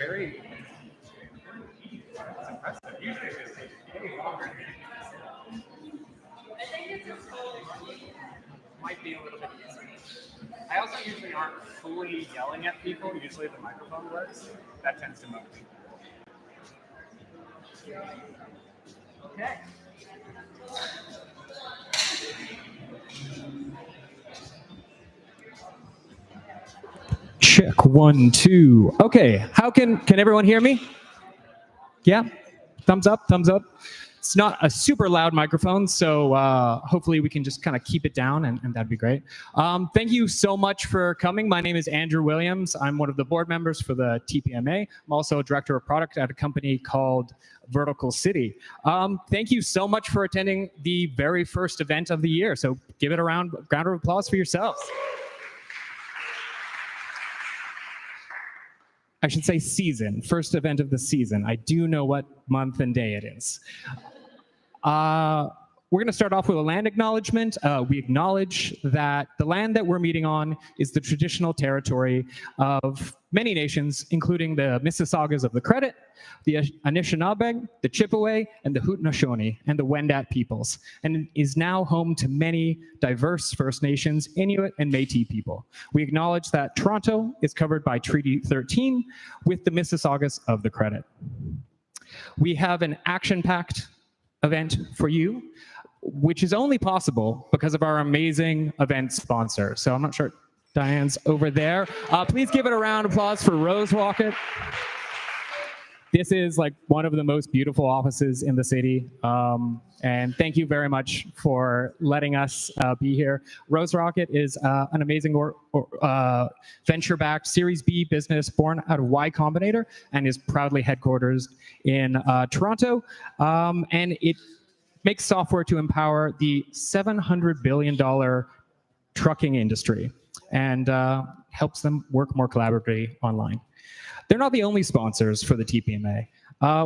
very impressive. Usually it's way longer. I think it's might be a little bit easier. I also usually aren't fully yelling at people. Usually the microphone works. That tends to motivate people. Okay. Check 1, 2. Okay, how can everyone hear me? Yeah, thumbs up, thumbs up. It's not a super loud microphone, so hopefully we can just kind of keep it down, and that'd be great. Thank you so much for coming. My name is Andrew Williams. I'm one of the board members for the TPMA. I'm also a director of product at a company called Vertical City. Thank you so much for attending the very first event of the year. So give it a round of applause for yourselves. I should say season, first event of the season. I do know what month and day it is. We're going to start off with a land acknowledgement. We acknowledge that the land that we're meeting on is the traditional territory of many nations, including the Mississaugas of the Credit, the Anishinaabe, the Chippewa, and the Haudenosaunee, and the Wendat peoples, and is now home to many diverse First Nations, Inuit, and Métis people. We acknowledge that Toronto is covered by Treaty 13 with the Mississaugas of the Credit. We have an action-packed event for you, which is only possible because of our amazing event sponsor. So I'm not sure, Diane's over there. Please give it a round of applause for Rose Rocket. This is like one of the most beautiful offices in the city. And thank you very much for letting us be here. Rose Rocket is an amazing venture-backed Series B business born out of Y Combinator and is proudly headquartered in Toronto. And it makes software to empower the $700 billion trucking industry and helps them work more collaboratively online. They're not the only sponsors for the TPMA.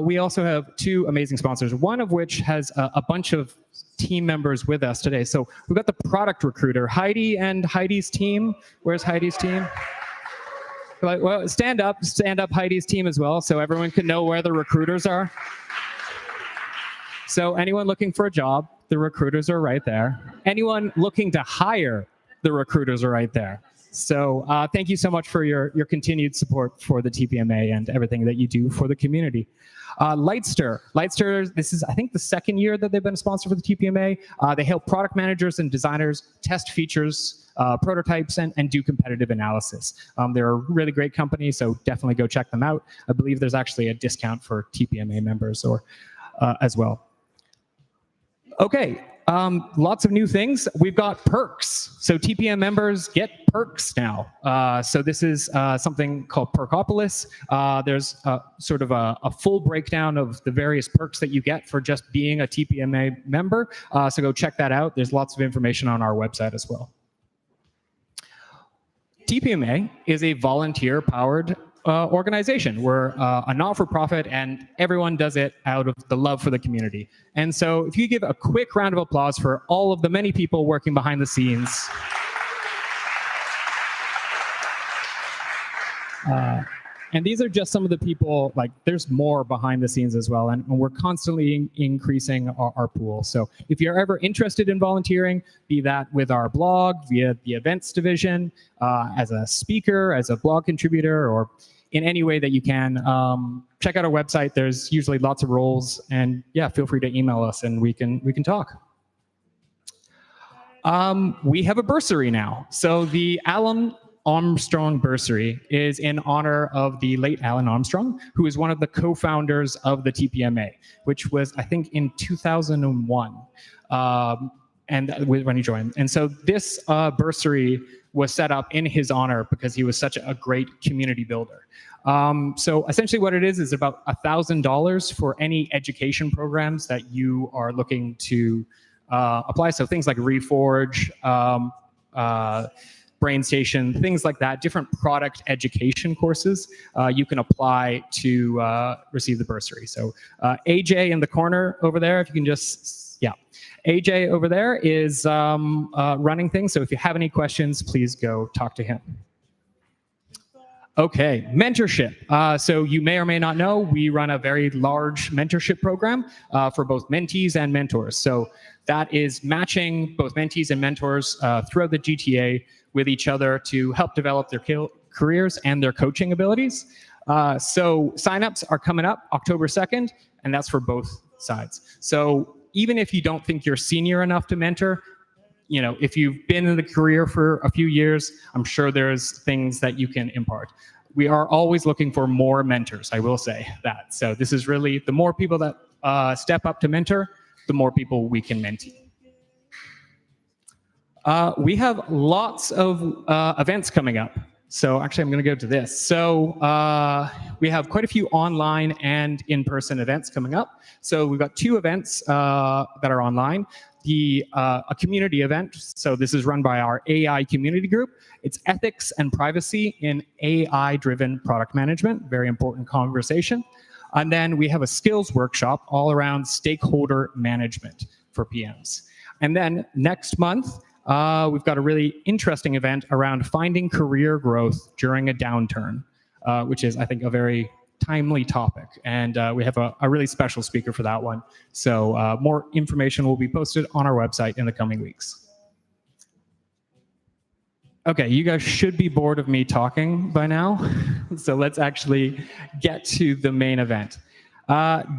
We also have two amazing sponsors, one of which has a bunch of team members with us today. So we've got the product recruiter, Heidi and Heidi's team. Where's Heidi's team? Well, stand up Heidi's team as well, so everyone can know where the recruiters are. So anyone looking for a job, the recruiters are right there. Anyone looking to hire, the recruiters are right there. So thank you so much for your continued support for the TPMA and everything that you do for the community. Lightster, this is, I think, the second year that they've been a sponsor for the TPMA. They help product managers and designers test features, prototypes, and do competitive analysis. They're a really great company, so definitely go check them out. I believe there's actually a discount for TPMA members as well. Okay, lots of new things. We've got perks. So TPM members get perks now. So this is something called Perkopolis. There's sort of a full breakdown of the various perks that you get for just being a TPMA member. So go check that out. There's lots of information on our website as well. TPMA is a volunteer-powered organization. We're a not-for-profit, and everyone does it out of the love for the community. And so if you give a quick round of applause for all of the many people working behind the scenes. And these are just some of the people, like there's more behind the scenes as well, and we're constantly increasing our pool. So if you're ever interested in volunteering, be that with our blog, via the events division, as a speaker, as a blog contributor, or in any way that you can, check out our website. There's usually lots of roles, and yeah, feel free to email us and we can talk. We have a bursary now. So the Alan Armstrong bursary is in honor of the late Alan Armstrong, who is one of the co-founders of the TPMA, which was, I think, in 2001, and when he joined. And so this bursary was set up in his honor because he was such a great community builder. So essentially what it is about $1,000 for any education programs that you are looking to apply. So things like Reforge, BrainStation, things like that, different product education courses, you can apply to receive the bursary. So AJ in the corner over there, if you can just, yeah. AJ over there is running things, so if you have any questions, please go talk to him. Okay, mentorship. So you may or may not know, we run a very large mentorship program for both mentees and mentors. So that is matching both mentees and mentors throughout the GTA with each other to help develop their careers and their coaching abilities. So signups are coming up October 2nd, and that's for both sides. So even if you don't think you're senior enough to mentor, if you've been in the career for a few years, I'm sure there's things that you can impart. We are always looking for more mentors, I will say that. So this is really, the more people that step up to mentor, the more people we can mentee. We have lots of events coming up. So actually, I'm going to go to this. So we have quite a few online and in-person events coming up. So we've got 2 events that are online. A community event. So this is run by our AI community group. It's ethics and privacy in AI-driven product management. Very important conversation. And then we have a skills workshop all around stakeholder management for PMs. And then next month, we've got a really interesting event around finding career growth during a downturn, which is, I think, a very timely topic. And we have a really special speaker for that one. So more information will be posted on our website in the coming weeks. Okay, you guys should be bored of me talking by now. So let's actually get to the main event.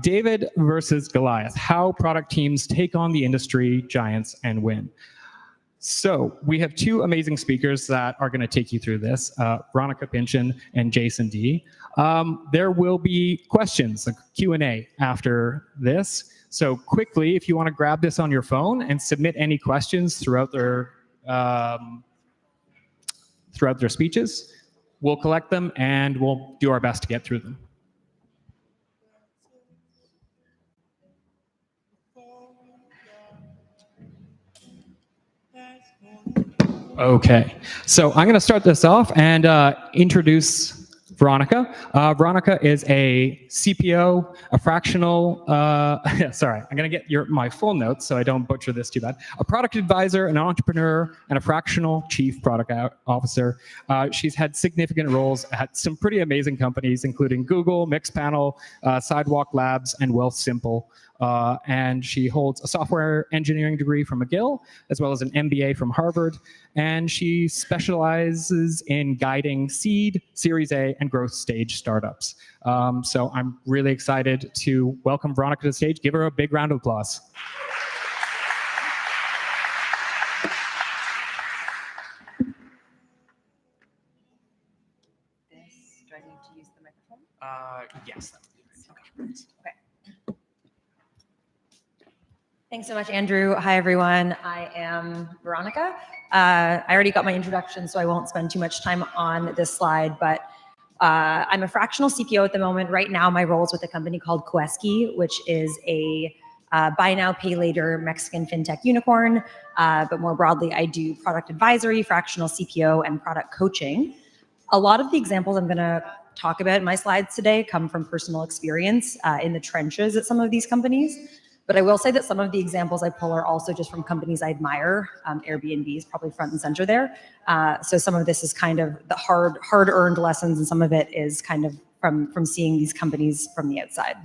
David versus Goliath, how product teams take on the industry giants and win. So we have 2 amazing speakers that are going to take you through this, Veronica Pinchin and Jason D. There will be questions, like Q&A after this. So quickly, if you want to grab this on your phone and submit any questions throughout their speeches, we'll collect them and we'll do our best to get through them. Okay, so I'm going to start this off and introduce Veronica. Veronica is a CPO, a fractional, sorry, I'm going to get my full notes so I don't butcher this too bad. A product advisor, an entrepreneur, and a fractional chief product officer. She's had significant roles at some pretty amazing companies, including Google, Mixpanel, Sidewalk Labs, and Wealthsimple. And she holds a software engineering degree from McGill, as well as an MBA from Harvard. And she specializes in guiding seed, Series A, and growth stage startups. So I'm really excited to welcome Veronica to the stage. Give her a big round of applause. Do I need to use the microphone? Yes. Okay. Thanks so much, Andrew. Hi, everyone. I am Veronica. I already got my introduction, so I won't spend too much time on this slide, but I'm a fractional CPO at the moment. Right now, my role is with a company called Koeski, which is a buy now, pay later Mexican fintech unicorn. But more broadly, I do product advisory, fractional CPO, and product coaching. A lot of the examples I'm going to talk about in my slides today come from personal experience in the trenches at some of these companies. But I will say that some of the examples I pull are also just from companies I admire. Airbnb is probably front and center there. So some of this is kind of the hard-earned lessons, and some of it is kind of from seeing these companies from the outside.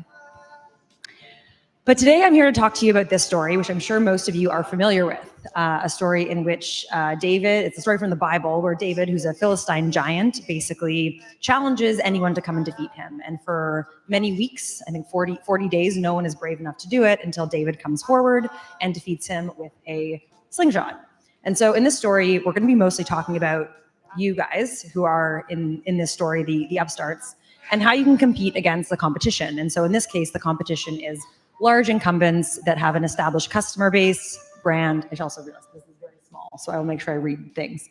But today I'm here to talk to you about this story, which I'm sure most of you are familiar with. A story in which it's a story from the Bible where David, who's a Philistine giant, basically challenges anyone to come and defeat him. And for many weeks, I think 40 days, no one is brave enough to do it until David comes forward and defeats him with a slingshot. And so in this story, we're going to be mostly talking about you guys who are in this story, the upstarts, and how you can compete against the competition. And so in this case, the competition is large incumbents that have an established customer base, brand. I should also realize this is very small, so I will make sure I read things.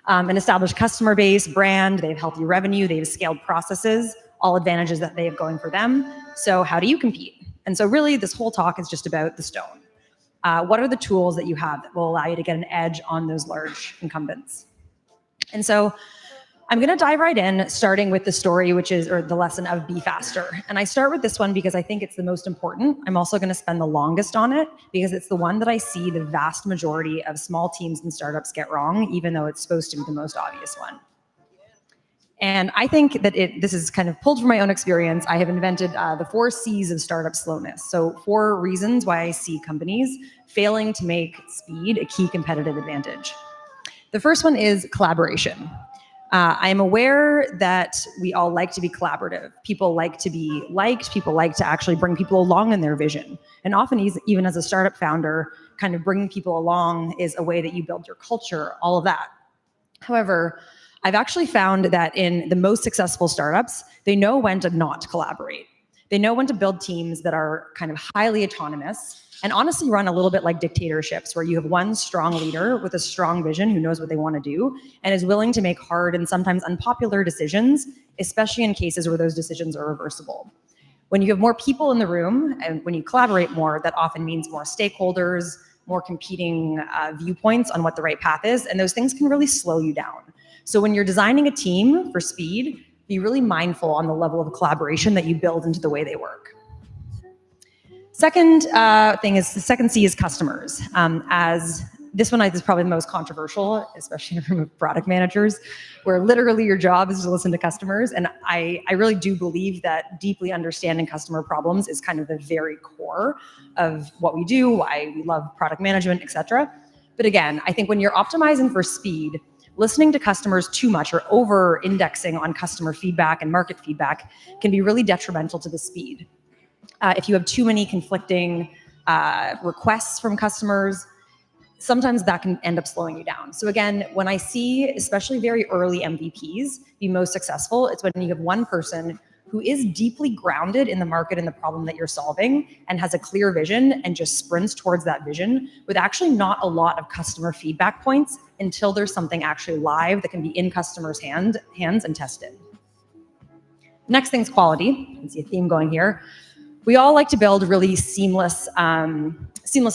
An established customer base, brand, they have healthy revenue, they have scaled processes, all advantages that they have going for them. So how do you compete? And so really this whole talk is just about the stone. What are the tools that you have that will allow you to get an edge on those large incumbents? And so I'm going to dive right in, starting with the story, or the lesson of be faster. And I start with this one because I think it's the most important. I'm also going to spend the longest on it because it's the one that I see the vast majority of small teams and startups get wrong, even though it's supposed to be the most obvious one. And I think that this is kind of pulled from my own experience. I have invented the 4 C's of startup slowness. So 4 reasons why I see companies failing to make speed a key competitive advantage. The first one is collaboration. I am aware that we all like to be collaborative. People like to be liked. People like to actually bring people along in their vision. And often, even as a startup founder, kind of bringing people along is a way that you build your culture, all of that. However, I've actually found that in the most successful startups, they know when to not collaborate. They know when to build teams that are kind of highly autonomous and honestly run a little bit like dictatorships, where you have one strong leader with a strong vision who knows what they want to do and is willing to make hard and sometimes unpopular decisions, especially in cases where those decisions are reversible. When you have more people in the room and when you collaborate more, that often means more stakeholders, more competing viewpoints on what the right path is, and those things can really slow you down. So when you're designing a team for speed, be really mindful on the level of collaboration that you build into the way they work. Second the second C is customers. As this one is probably the most controversial, especially in a room of product managers, where literally your job is to listen to customers. And I really do believe that deeply understanding customer problems is kind of the very core of what we do, why we love product management, et cetera. But again, I think when you're optimizing for speed, listening to customers too much or over-indexing on customer feedback and market feedback can be really detrimental to the speed. If you have too many conflicting requests from customers, sometimes that can end up slowing you down. So again, when I see especially very early MVPs be most successful, it's when you have one person who is deeply grounded in the market and the problem that you're solving and has a clear vision and just sprints towards that vision with actually not a lot of customer feedback points until there's something actually live that can be in customers' hands and tested. Next thing's quality. You can see a theme going here. We all like to build really seamless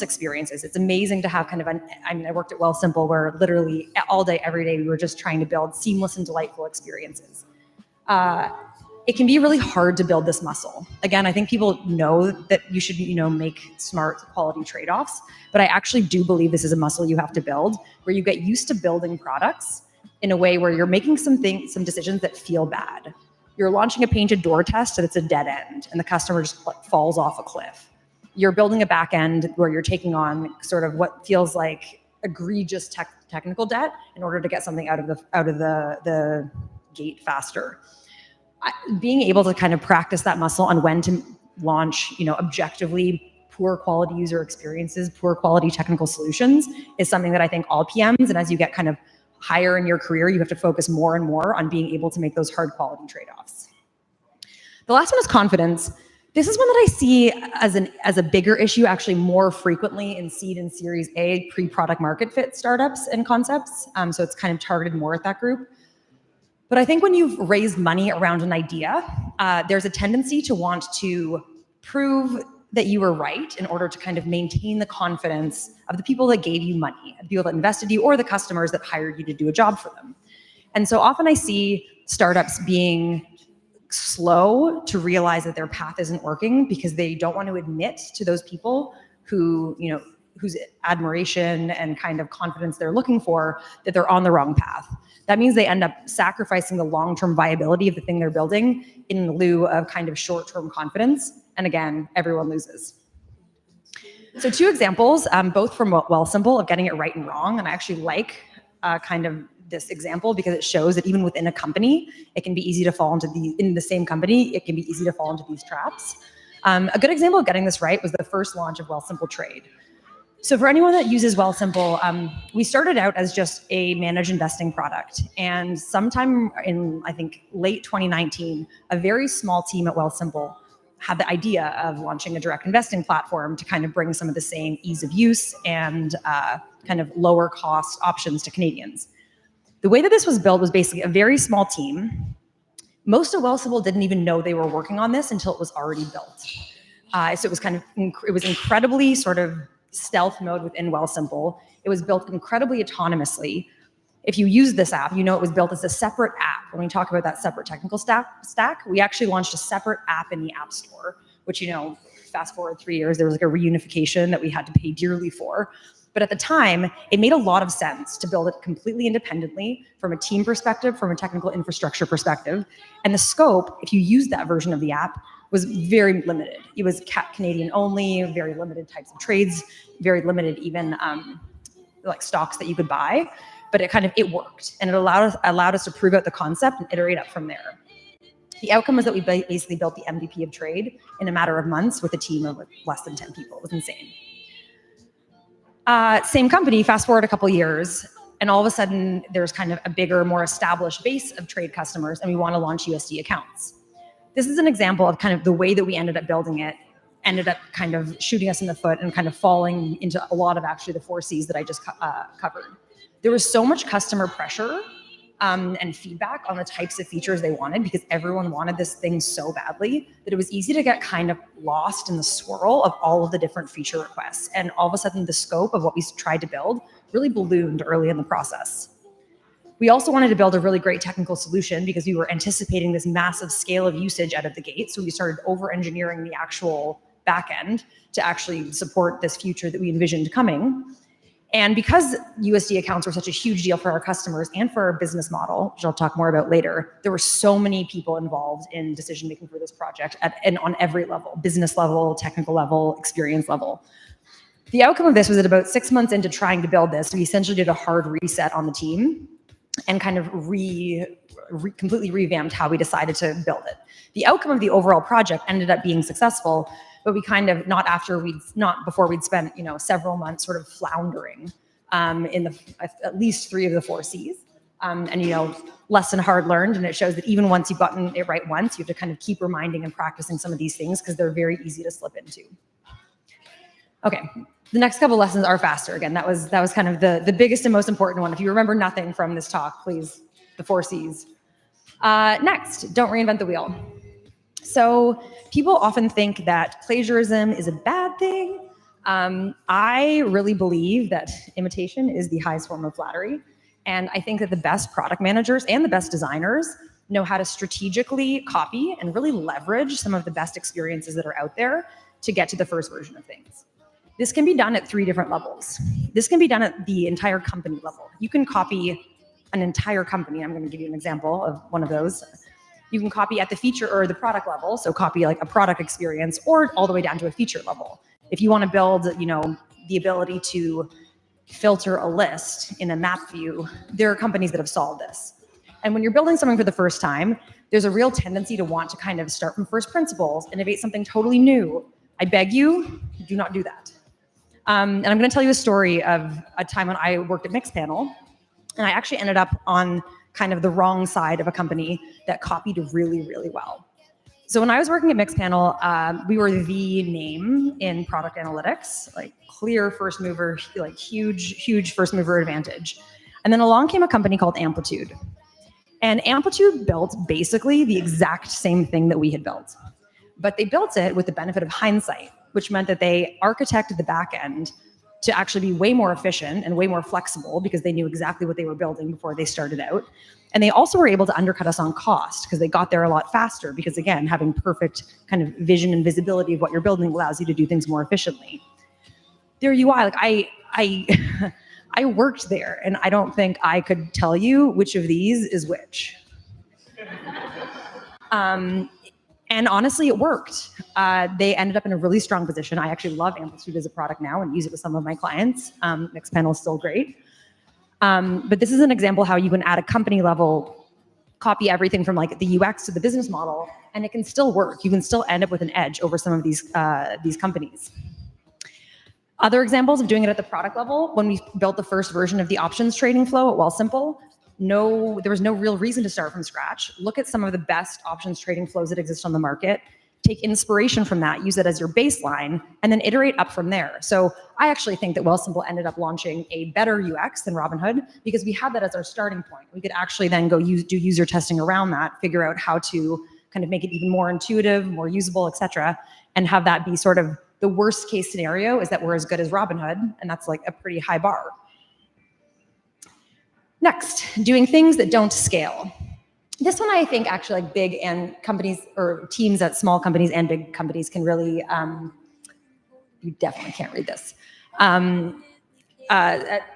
experiences. It's amazing to have kind of I worked at Wealthsimple, where literally all day, every day, we were just trying to build seamless and delightful experiences. It can be really hard to build this muscle. Again, I think people know that you should, make smart quality trade-offs, but I actually do believe this is a muscle you have to build, where you get used to building products in a way where you're making some decisions that feel bad. You're launching a painted door test and it's a dead end and the customer just falls off a cliff. You're building a back end where you're taking on sort of what feels like egregious technical debt in order to get something out of the gate faster. Being able to kind of practice that muscle on when to launch, objectively poor quality user experiences, poor quality technical solutions is something that I think all PMs, and as you get kind of higher in your career, you have to focus more and more on being able to make those hard quality trade-offs. The last one is confidence. This is one that I see as a bigger issue actually more frequently in seed and series A pre-product market fit startups and concepts. So it's kind of targeted more at that group. But I think when you've raised money around an idea, there's a tendency to want to prove that you were right in order to kind of maintain the confidence of the people that gave you money, the people that invested you, or the customers that hired you to do a job for them. And so often I see startups being slow to realize that their path isn't working because they don't want to admit to those people who, whose admiration and kind of confidence they're looking for, that they're on the wrong path. That means they end up sacrificing the long-term viability of the thing they're building in lieu of kind of short-term confidence. And again, everyone loses. So 2 examples, both from Wealthsimple, of getting it right and wrong. And I actually like kind of this example because it shows that even within a company, it can be easy to fall into in the same company, it can be easy to fall into these traps. A good example of getting this right was the first launch of Wealthsimple Trade. So for anyone that uses Wealthsimple, we started out as just a managed investing product. And sometime in, I think, late 2019, a very small team at Wealthsimple had the idea of launching a direct investing platform to kind of bring some of the same ease of use and kind of lower cost options to Canadians. The way that this was built was basically a very small team. Most of Wealthsimple didn't even know they were working on this until it was already built. So it was it was incredibly sort of stealth mode within Wealthsimple. It was built incredibly autonomously. If you use this app, it was built as a separate app. When we talk about that separate technical stack, we actually launched a separate app in the App Store, which, fast forward 3 years, there was like a reunification that we had to pay dearly for. But at the time, it made a lot of sense to build it completely independently from a team perspective, from a technical infrastructure perspective. And the scope, if you use that version of the app, was very limited. It was Canadian only, very limited types of trades, very limited even like stocks that you could buy. But it worked, and it allowed us to prove out the concept and iterate up from there. The outcome was that we basically built the MVP of trade in a matter of months with a team of less than 10 people. It was insane. Same company, fast forward a couple years, and all of a sudden there's kind of a bigger, more established base of trade customers, and we want to launch USD accounts. This is an example of kind of the way that we ended up building it, ended up kind of shooting us in the foot and kind of falling into a lot of actually the 4 C's that I just covered. There was so much customer pressure and feedback on the types of features they wanted, because everyone wanted this thing so badly that it was easy to get kind of lost in the swirl of all of the different feature requests. And all of a sudden the scope of what we tried to build really ballooned early in the process. We also wanted to build a really great technical solution because we were anticipating this massive scale of usage out of the gate. So we started over-engineering the actual backend to actually support this future that we envisioned coming. And because USD accounts were such a huge deal for our customers and for our business model, which I'll talk more about later, there were so many people involved in decision-making for this project and on every level: business level, technical level, experience level. The outcome of this was that about 6 months into trying to build this, we essentially did a hard reset on the team and kind of completely revamped how we decided to build it. The outcome of the overall project ended up being successful, but we kind of not before we'd spent several months sort of floundering in at least 3 of the 4 C's, and lesson hard learned. And it shows that even once you've gotten it right once, you have to kind of keep reminding and practicing some of these things because they're very easy to slip into. Okay, the next couple lessons are faster. Again, that was kind of the biggest and most important one. If you remember nothing from this talk, please, the 4 C's. Next, don't reinvent the wheel. So people often think that plagiarism is a bad thing. I really believe that imitation is the highest form of flattery. And I think that the best product managers and the best designers know how to strategically copy and really leverage some of the best experiences that are out there to get to the first version of things. This can be done at 3 different levels. This can be done at the entire company level. You can copy an entire company. I'm going to give you an example of one of those. You can copy at the feature or the product level, so copy like a product experience, or all the way down to a feature level. If you want to build, the ability to filter a list in a map view, there are companies that have solved this. And when you're building something for the first time, there's a real tendency to want to kind of start from first principles, innovate something totally new. I beg you, do not do that. And I'm going to tell you a story of a time when I worked at Mixpanel, and I actually ended up on kind of the wrong side of a company that copied really, really well. So when I was working at Mixpanel, we were the name in product analytics, like clear first mover, like huge first mover advantage. And then along came a company called Amplitude. And Amplitude built basically the exact same thing that we had built. But they built it with the benefit of hindsight, which meant that they architected the back end to actually be way more efficient and way more flexible because they knew exactly what they were building before they started out. And they also were able to undercut us on cost because they got there a lot faster because, again, having perfect kind of vision and visibility of what you're building allows you to do things more efficiently. Their UI, like I worked there, and I don't think I could tell you which of these is which. And honestly, it worked. They ended up in a really strong position. I actually love Amplitude as a product now and use it with some of my clients. Mixpanel is still great. But this is an example how you can at a company level copy everything from like the UX to the business model, and it can still work. You can still end up with an edge over some of these companies. Other examples of doing it at the product level, when we built the first version of the options trading flow at Wealthsimple, there was no real reason to start from scratch. Look at some of the best options trading flows that exist on the market. Take inspiration from that, use it as your baseline, and then iterate up from there. So I actually think that Wealthsimple ended up launching a better UX than Robinhood because we had that as our starting point. We could actually then go do user testing around that, figure out how to kind of make it even more intuitive, more usable, et cetera, and have that be sort of the worst case scenario is that we're as good as Robinhood, and that's like a pretty high bar. Next, doing things that don't scale. This one I think actually like big and companies or teams at small companies and big companies can really, you definitely can't read this.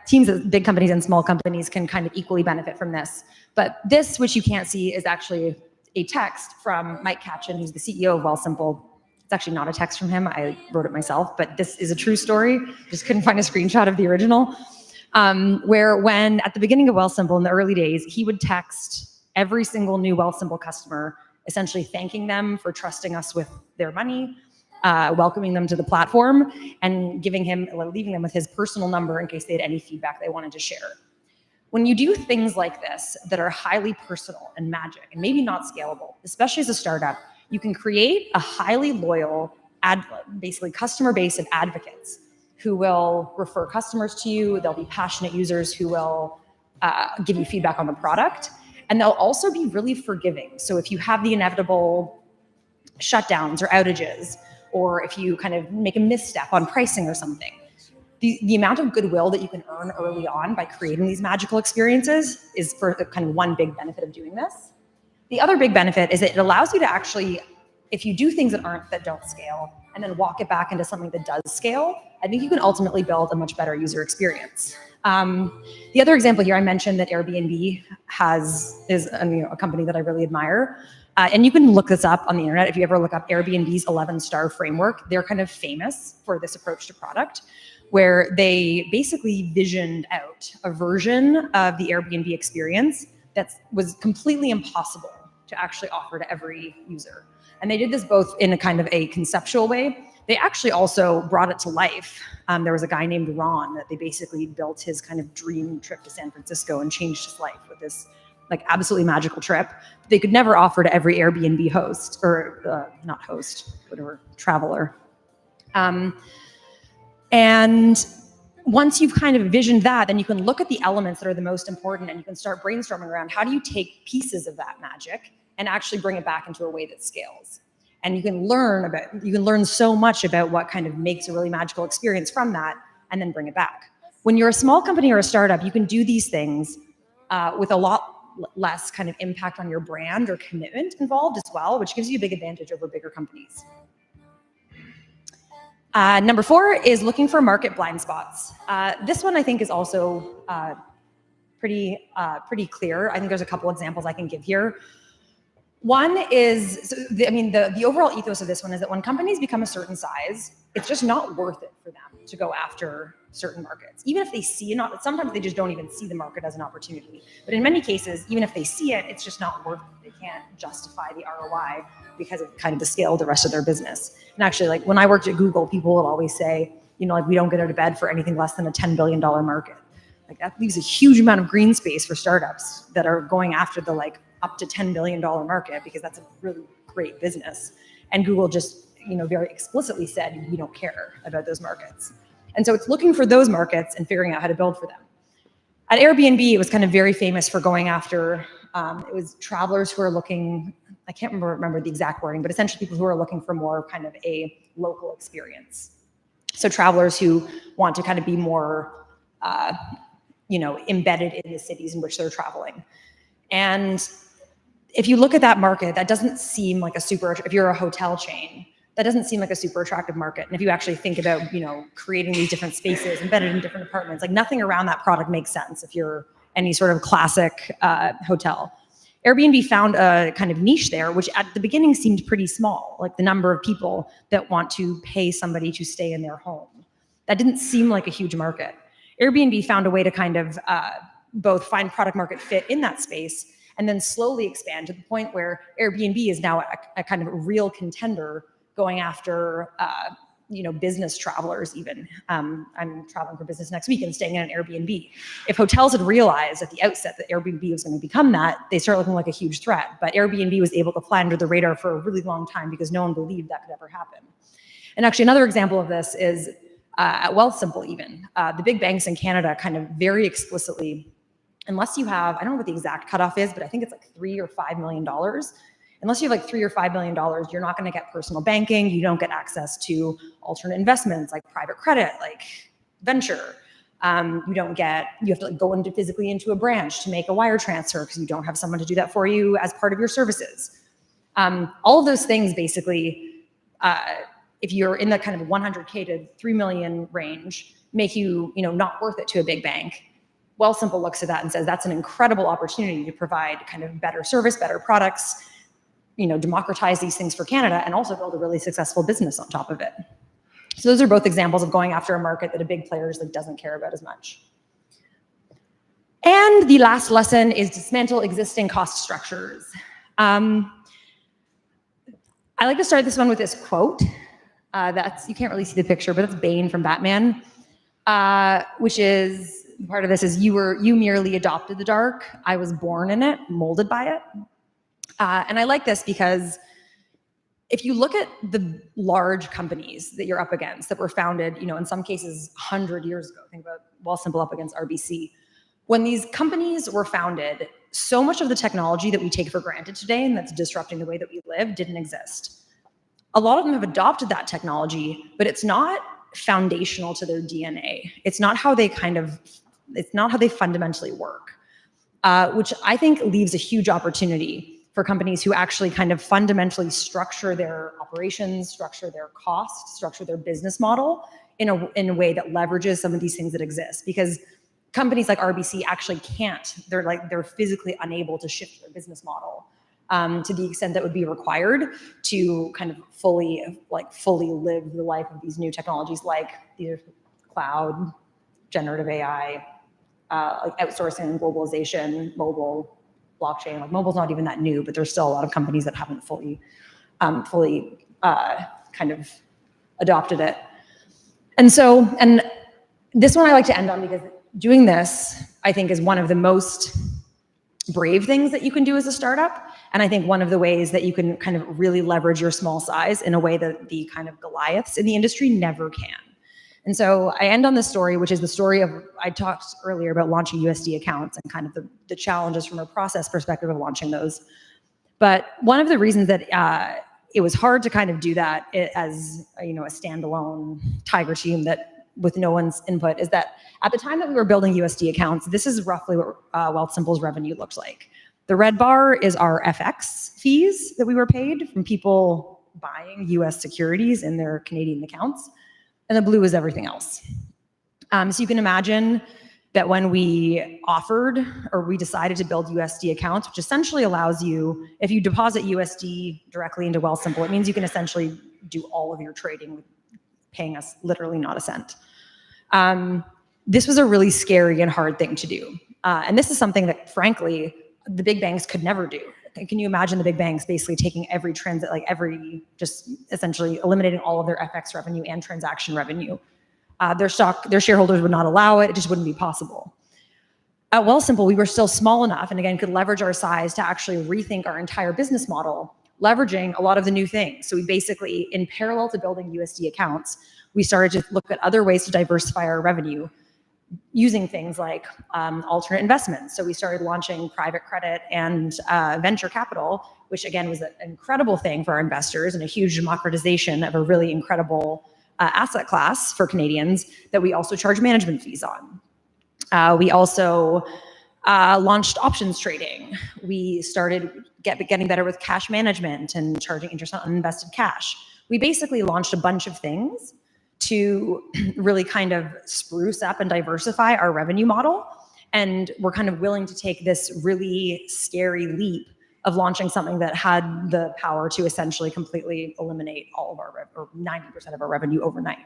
teams of big companies and small companies can kind of equally benefit from this. But this, which you can't see, is actually a text from Mike Katchen, who's the CEO of Wealthsimple. It's actually not a text from him. I wrote it myself, but this is a true story. Just couldn't find a screenshot of the original. Where when at the beginning of Wealthsimple in the early days, he would text every single new Wealthsimple customer, essentially thanking them for trusting us with their money, welcoming them to the platform, and leaving them with his personal number in case they had any feedback they wanted to share. When you do things like this that are highly personal and magic and maybe not scalable, especially as a startup, you can create a highly loyal, basically customer base of advocates who will refer customers to you. They'll be passionate users who will give you feedback on the product. And they'll also be really forgiving. So if you have the inevitable shutdowns or outages, or if you kind of make a misstep on pricing or something, the amount of goodwill that you can earn early on by creating these magical experiences is for kind of one big benefit of doing this. The other big benefit is that it allows you to actually, if you do things that don't scale, and then walk it back into something that does scale, I think you can ultimately build a much better user experience. The other example here, I mentioned that Airbnb is a company that I really admire. And you can look this up on the internet. If you ever look up Airbnb's 11-star framework, they're kind of famous for this approach to product, where they basically visioned out a version of the Airbnb experience that was completely impossible to actually offer to every user. And they did this both in a kind of a conceptual way. They actually also brought it to life. There was a guy named Ron that they basically built his kind of dream trip to San Francisco and changed his life with this like absolutely magical trip. They could never offer to every Airbnb host, or not host, whatever, traveler. And once you've kind of envisioned that, then you can look at the elements that are the most important, and you can start brainstorming around how do you take pieces of that magic and actually bring it back into a way that scales. And you can learn so much about what kind of makes a really magical experience from that, and then bring it back. When you're a small company or a startup, you can do these things with a lot less kind of impact on your brand or commitment involved as well, which gives you a big advantage over bigger companies. Number 4 is looking for market blind spots. This one I think is also pretty clear. I think there's a couple examples I can give here. One is, the overall ethos of this one is that when companies become a certain size, it's just not worth it for them to go after certain markets. Even if they see sometimes they just don't even see the market as an opportunity. But in many cases, even if they see it, it's just not worth it. They can't justify the ROI because of kind of the scale of the rest of their business. And actually, like when I worked at Google, people would always say, we don't get out of bed for anything less than a $10 billion market. Like that leaves a huge amount of green space for startups that are going after the up to $10 billion market, because that's a really great business. And Google just, very explicitly said, we don't care about those markets. And so it's looking for those markets and figuring out how to build for them. At Airbnb, it was kind of very famous for going after, it was travelers who are looking, I can't remember the exact wording, but essentially people who are looking for more kind of a local experience. So travelers who want to kind of be more, embedded in the cities in which they're traveling. And if you look at that market, that doesn't seem like if you're a hotel chain, that doesn't seem like a super attractive market. And if you actually think about, creating these different spaces embedded in different apartments, like nothing around that product makes sense if you're any sort of classic hotel. Airbnb found a kind of niche there, which at the beginning seemed pretty small, like the number of people that want to pay somebody to stay in their home. That didn't seem like a huge market. Airbnb found a way to kind of both find product market fit in that space and then slowly expand to the point where Airbnb is now a kind of a real contender going after, business travelers even. I'm traveling for business next week and staying in an Airbnb. If hotels had realized at the outset that Airbnb was going to become that, they started looking like a huge threat. But Airbnb was able to fly under the radar for a really long time because no one believed that could ever happen. And actually another example of this is at Wealthsimple even. The big banks in Canada kind of very explicitly, unless you have, I don't know what the exact cutoff is, but I think it's like $3 or $5 million. Unless you have like $3 or $5 million, you're not going to get personal banking. You don't get access to alternate investments like private credit, like venture. You have to go physically into a branch to make a wire transfer because you don't have someone to do that for you as part of your services. All of those things basically if you're in the kind of 100K to 3 million range, make you, not worth it to a big bank. Wealthsimple looks at that and says that's an incredible opportunity to provide kind of better service, better products, democratize these things for Canada, and also build a really successful business on top of it. So those are both examples of going after a market that a big player doesn't care about as much. And the last lesson is dismantle existing cost structures. I like to start this one with this quote. You can't really see the picture, but it's Bane from Batman, which is, part of this is, you merely adopted the dark. I was born in it, molded by it. And I like this because if you look at the large companies that you're up against that were founded, in some cases 100 years ago, think about Wealthsimple up against RBC. When these companies were founded, so much of the technology that we take for granted today and that's disrupting the way that we live didn't exist. A lot of them have adopted that technology, but it's not foundational to their DNA. It's not how they fundamentally work, which I think leaves a huge opportunity for companies who actually kind of fundamentally structure their operations, structure their costs, structure their business model in a way that leverages some of these things that exist. Because companies like RBC actually can't. They're physically unable to shift their business model to the extent that would be required to kind of fully live the life of these new technologies, like these cloud, generative AI, like outsourcing and globalization, mobile, blockchain. Like mobile's not even that new, but there's still a lot of companies that haven't fully kind of adopted it. And this one I like to end on, because doing this, I think, is one of the most brave things that you can do as a startup. And I think one of the ways that you can kind of really leverage your small size in a way that the kind of Goliaths in the industry never can. And so I end on this story, which is the story of, I talked earlier about launching USD accounts and kind of the challenges from a process perspective of launching those. But one of the reasons that it was hard to kind of do that as a standalone tiger team that with no one's input is that at the time that we were building USD accounts, this is roughly what Wealthsimple's revenue looked like. The red bar is our FX fees that we were paid from people buying US securities in their Canadian accounts. And the blue is everything else. So you can imagine that when we decided to build USD accounts, which essentially allows you, if you deposit USD directly into Wealthsimple, it means you can essentially do all of your trading paying us literally not a cent. This was a really scary and hard thing to do. And this is something that, frankly, the big banks could never do. Can you imagine the big banks basically taking just essentially eliminating all of their FX revenue and transaction revenue? Their shareholders would not allow it. It just wouldn't be possible. At Wealthsimple, we were still small enough, and again, could leverage our size to actually rethink our entire business model, leveraging a lot of the new things. So we basically, in parallel to building USD accounts, we started to look at other ways to diversify our revenue using things like alternate investments. So we started launching private credit and venture capital, which again was an incredible thing for our investors and a huge democratization of a really incredible asset class for Canadians that we also charge management fees on. We also launched options trading. We started getting better with cash management and charging interest on uninvested cash. We basically launched a bunch of things to really kind of spruce up and diversify our revenue model. And we're kind of willing to take this really scary leap of launching something that had the power to essentially completely eliminate all of our, or 90% of our revenue overnight.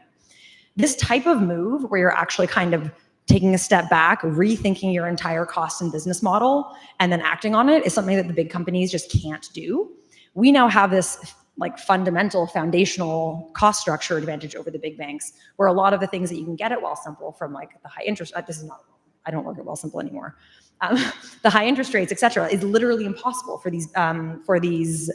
This type of move where you're actually kind of taking a step back, rethinking your entire cost and business model, and then acting on it is something that the big companies just can't do. We now have this like fundamental foundational cost structure advantage over the big banks, where a lot of the things that you can get at Wealthsimple from like the high interest, I don't work at Wealthsimple anymore. The high interest rates, et cetera, is literally impossible for these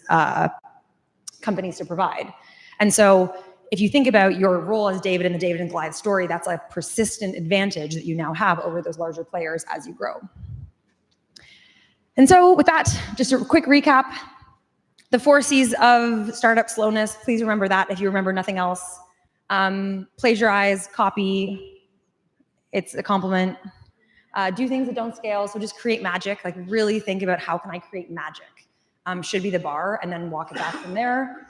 companies to provide. And so if you think about your role as David in the David and Goliath story, that's a persistent advantage that you now have over those larger players as you grow. And so with that, just a quick recap. The 4 C's of startup slowness, please remember that if you remember nothing else. Plagiarize, copy, it's a compliment. Do things that don't scale, so just create magic. Like really think about how can I create magic, should be the bar, and then walk it back from there.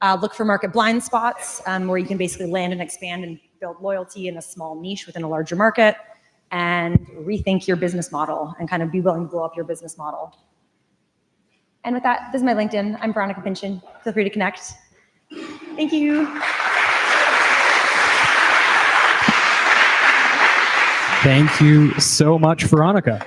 Look for market blind spots where you can basically land and expand and build loyalty in a small niche within a larger market, and rethink your business model and kind of be willing to blow up your business model. And with that, this is my LinkedIn. I'm Veronica Pinchin. Feel free to connect. Thank you. Thank you so much, Veronica.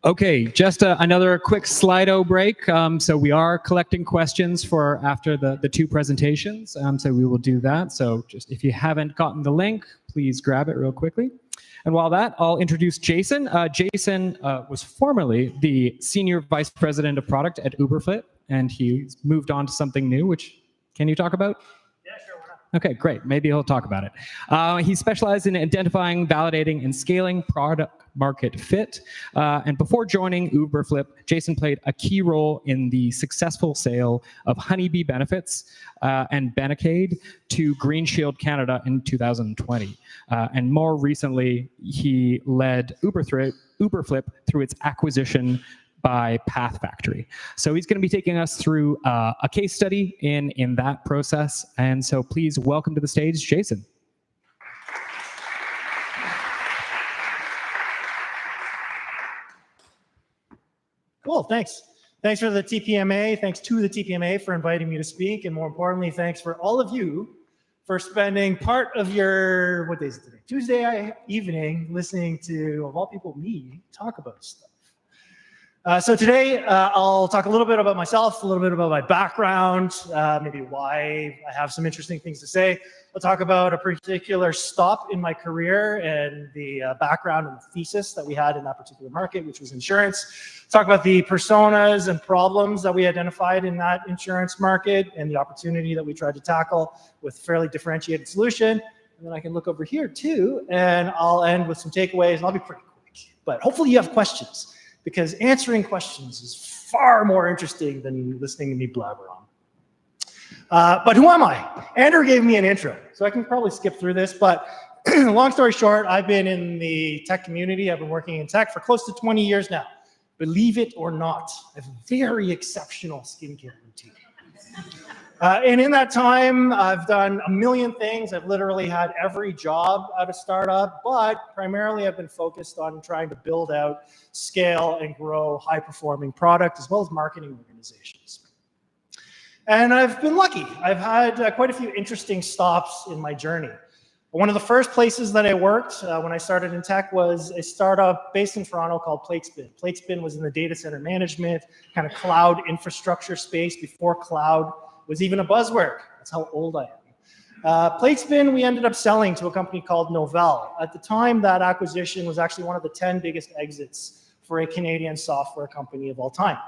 Okay, just another quick Slido break. So we are collecting questions for after the two presentations. So we will do that. So just if you haven't gotten the link, please grab it real quickly. And while that, I'll introduce Jason. Jason was formerly the Senior Vice President of Product at Uberflip, and he's moved on to something new, which can you talk about? Yeah, sure. Okay, great. Maybe he'll talk about it. He specialized in identifying, validating, and scaling product market fit. And before joining Uberflip, Jason played a key role in the successful sale of Honeybee Benefits and Benecaid to Green Shield Canada in 2020. And more recently, he led Uberflip through its acquisition by Path Factory. So he's going to be taking us through a case study in that process. And so please welcome to the stage, Jason. Cool, thanks. Thanks for the TPMA. Thanks to the TPMA for inviting me to speak. And more importantly, thanks for all of you for spending part of your, what day is it today? Tuesday evening listening to, of all people, me talk about stuff. So today, I'll talk a little bit about myself, a little bit about my background, maybe why I have some interesting things to say. I'll talk about a particular stop in my career and the background and the thesis that we had in that particular market, which was insurance. Talk about the personas and problems that we identified in that insurance market and the opportunity that we tried to tackle with a fairly differentiated solution. And then I can look over here too, and I'll end with some takeaways, and I'll be pretty quick. But hopefully you have questions, because answering questions is far more interesting than listening to me blabber on. But who am I? Andrew gave me an intro, so I can probably skip through this, but long story short, I've been in the tech community. I've been working in tech for close to 20 years now. Believe it or not, I have a very exceptional skincare routine. And in that time, I've done a million things. I've literally had every job at a startup, but primarily I've been focused on trying to build out, scale, and grow high-performing product as well as marketing organizations. And I've been lucky. I've had quite a few interesting stops in my journey. One of the first places that I worked when I started in tech was a startup based in Toronto called Platespin. Platespin was in the data center management, kind of cloud infrastructure space before cloud was even a buzzword. That's how old I am. Platespin, we ended up selling to a company called Novell. At the time, that acquisition was actually one of the 10 biggest exits for a Canadian software company of all time.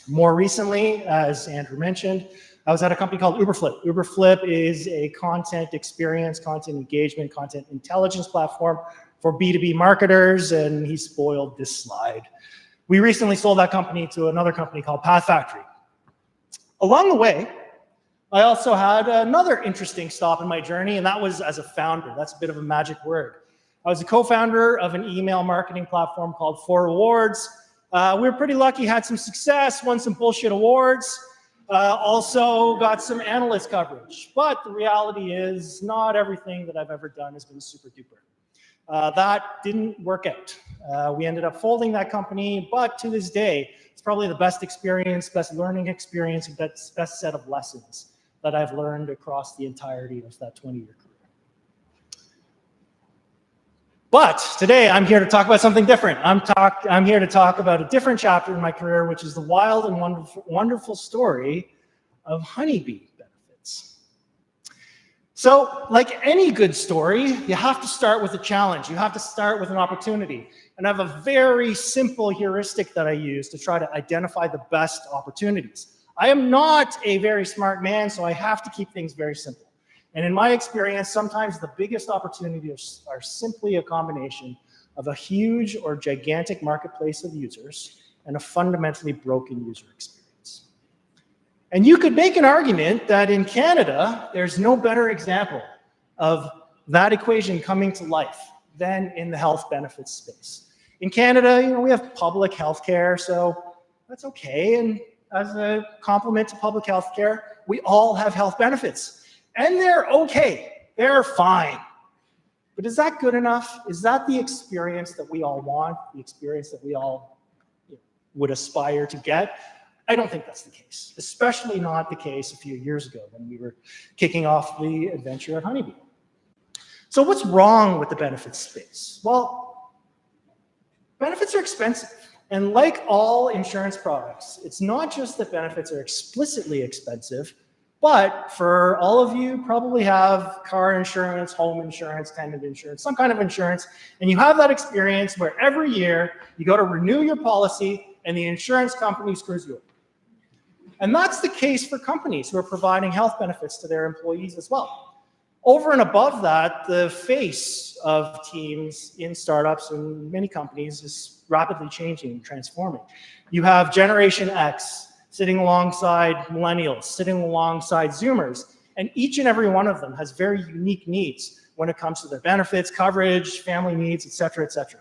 More recently, as Andrew mentioned, I was at a company called Uberflip. Uberflip is a content experience, content engagement, content intelligence platform for B2B marketers, and he spoiled this slide. We recently sold that company to another company called Path Factory. Along the way, I also had another interesting stop in my journey, and that was as a founder. That's a bit of a magic word. I was a co-founder of an email marketing platform called 4Rewards. We were pretty lucky, had some success, won some bullshit awards, also got some analyst coverage. But the reality is not everything that I've ever done has been super duper. That didn't work out. We ended up folding that company, but to this day, it's probably the best experience, best learning experience, and best set of lessons that I've learned across the entirety of that 20-year career. But today I'm here to talk about something different. I'm here to talk about a different chapter in my career, which is the wild and wonderful story of Honeybee Benefits. So like any good story, you have to start with a challenge. You have to start with an opportunity. And I have a very simple heuristic that I use to try to identify the best opportunities. I am not a very smart man, so I have to keep things very simple. And in my experience, sometimes the biggest opportunities are simply a combination of a huge or gigantic marketplace of users and a fundamentally broken user experience. And you could make an argument that in Canada, there's no better example of that equation coming to life than in the health benefits space. In Canada, we have public healthcare, so that's okay. And as a complement to public healthcare, we all have health benefits. And they're okay. They're fine. But is that good enough? Is that the experience that we all want? The experience that we all would aspire to get? I don't think that's the case, especially not the case a few years ago when we were kicking off the adventure at Honeybee. So what's wrong with the benefits space? Well, benefits are expensive. And like all insurance products, it's not just that benefits are explicitly expensive, but for all of you probably have car insurance, home insurance, tenant insurance, some kind of insurance, and you have that experience where every year you go to renew your policy and the insurance company screws you up. And that's the case for companies who are providing health benefits to their employees as well. Over and above that, the face of teams in startups and many companies is rapidly changing and transforming. You have Generation X sitting alongside millennials, sitting alongside Zoomers, and each and every one of them has very unique needs when it comes to their benefits, coverage, family needs, et cetera, et cetera.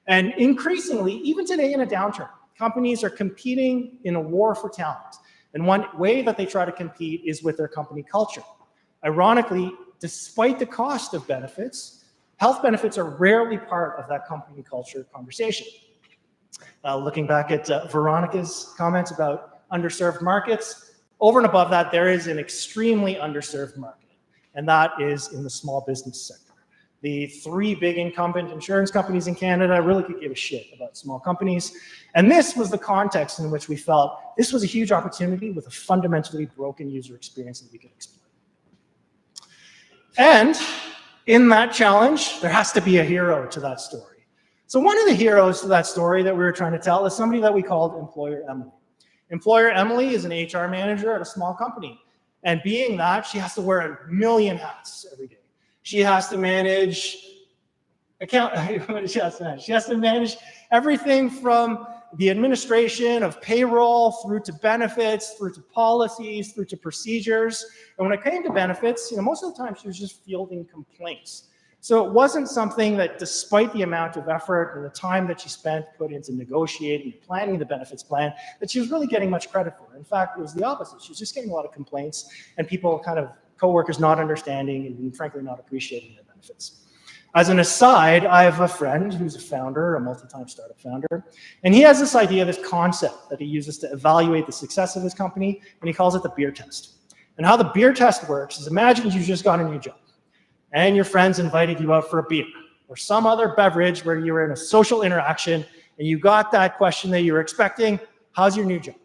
And increasingly, even today in a downturn, companies are competing in a war for talent. And one way that they try to compete is with their company culture. Ironically, despite the cost of benefits, health benefits are rarely part of that company culture conversation. Looking back at Veronica's comments about underserved markets, over and above that, there is an extremely underserved market, and that is in the small business sector. The 3 big incumbent insurance companies in Canada really could give a shit about small companies, and this was the context in which we felt this was a huge opportunity with a fundamentally broken user experience that we could exploit. And in that challenge, there has to be a hero to that story. So one of the heroes to that story that we were trying to tell is somebody that we called Employer Emily. Employer Emily is an HR manager at a small company. And being that, she has to wear a million hats every day. She has to manage She has to manage everything from the administration of payroll through to benefits, through to policies, through to procedures. And when it came to benefits, most of the time she was just fielding complaints. So it wasn't something that, despite the amount of effort and the time that she spent put into negotiating and planning the benefits plan, that she was really getting much credit for. In fact, it was the opposite. She was just getting a lot of complaints and people coworkers not understanding and frankly not appreciating the benefits. As an aside, I have a friend who's a founder, a multi-time startup founder, and he has this idea, this concept that he uses to evaluate the success of his company, and he calls it the beer test. And how the beer test works is, imagine you just got a new job and your friends invited you out for a beer or some other beverage where you were in a social interaction and you got that question that you were expecting, how's your new job?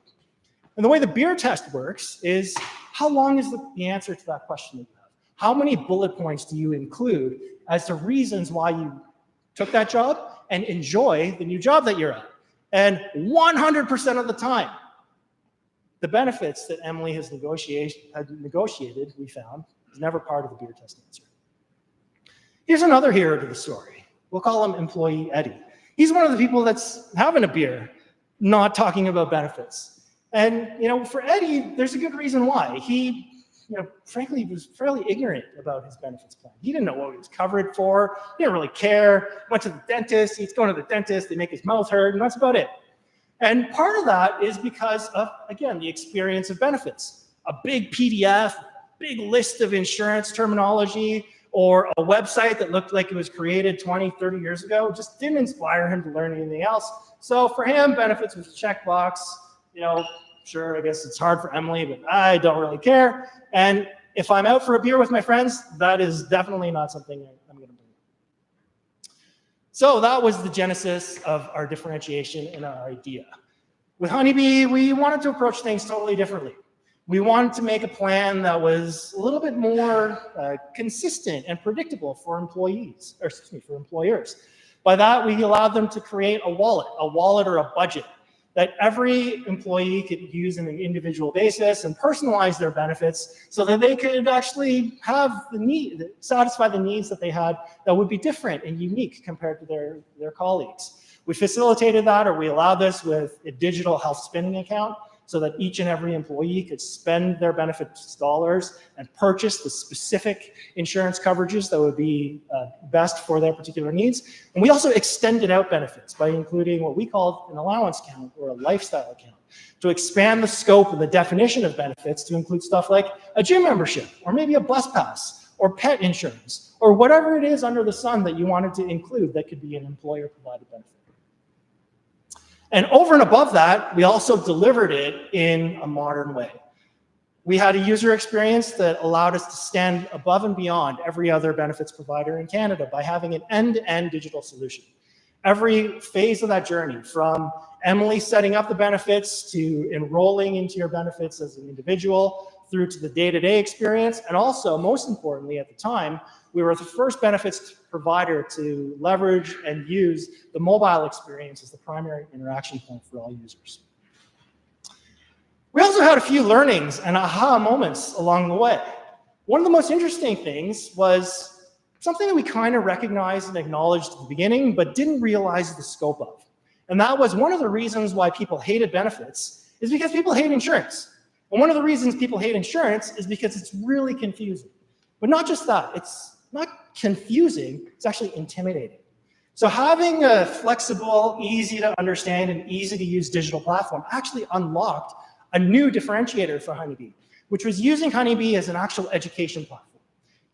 And the way the beer test works is, how long is the answer to that question that you have? How many bullet points do you include as to reasons why you took that job and enjoy the new job that you're at? And 100% of the time, the benefits that Emily had negotiated, we found, is never part of the beer test answer. Here's another hero to the story. We'll call him Employee Eddie. He's one of the people that's having a beer, not talking about benefits. And for Eddie, there's a good reason why. He, frankly, was fairly ignorant about his benefits plan. He didn't know what he was covered for. He didn't really care. Went to the dentist. He's going to the dentist. They make his mouth hurt, and that's about it. And part of that is because of, again, the experience of benefits. A big PDF, big list of insurance terminology, or a website that looked like it was created 20, 30 years ago just didn't inspire him to learn anything else. So for him, benefits was a checkbox. Sure, I guess it's hard for Emily, but I don't really care. And if I'm out for a beer with my friends, that is definitely not something I'm going to bring. So that was the genesis of our differentiation and our idea. With Honeybee, we wanted to approach things totally differently. We wanted to make a plan that was a little bit more consistent and predictable for employers. By that, we allowed them to create a wallet or a budget that every employee could use on an individual basis and personalize their benefits so that they could actually have satisfy the needs that they had that would be different and unique compared to their colleagues. We facilitated that, or we allowed this with a digital health spending account so that each and every employee could spend their benefits dollars and purchase the specific insurance coverages that would be best for their particular needs. And we also extended out benefits by including what we called an allowance account or a lifestyle account to expand the scope and the definition of benefits to include stuff like a gym membership, or maybe a bus pass, or pet insurance, or whatever it is under the sun that you wanted to include that could be an employer-provided benefit. And over and above that, we also delivered it in a modern way. We had a user experience that allowed us to stand above and beyond every other benefits provider in Canada by having an end-to-end digital solution. Every phase of that journey, from Emily setting up the benefits to enrolling into your benefits as an individual, through to the day-to-day experience, and also, most importantly at the time, we were the first benefits provider to leverage and use the mobile experience as the primary interaction point for all users. We also had a few learnings and aha moments along the way. One of the most interesting things was something that we kind of recognized and acknowledged at the beginning, but didn't realize the scope of. And that was one of the reasons why people hated benefits is because people hate insurance. And one of the reasons people hate insurance is because it's really confusing. But not just that, it's not confusing, it's actually intimidating. So having a flexible, easy to understand, and easy to use digital platform actually unlocked a new differentiator for Honeybee, which was using Honeybee as an actual education platform,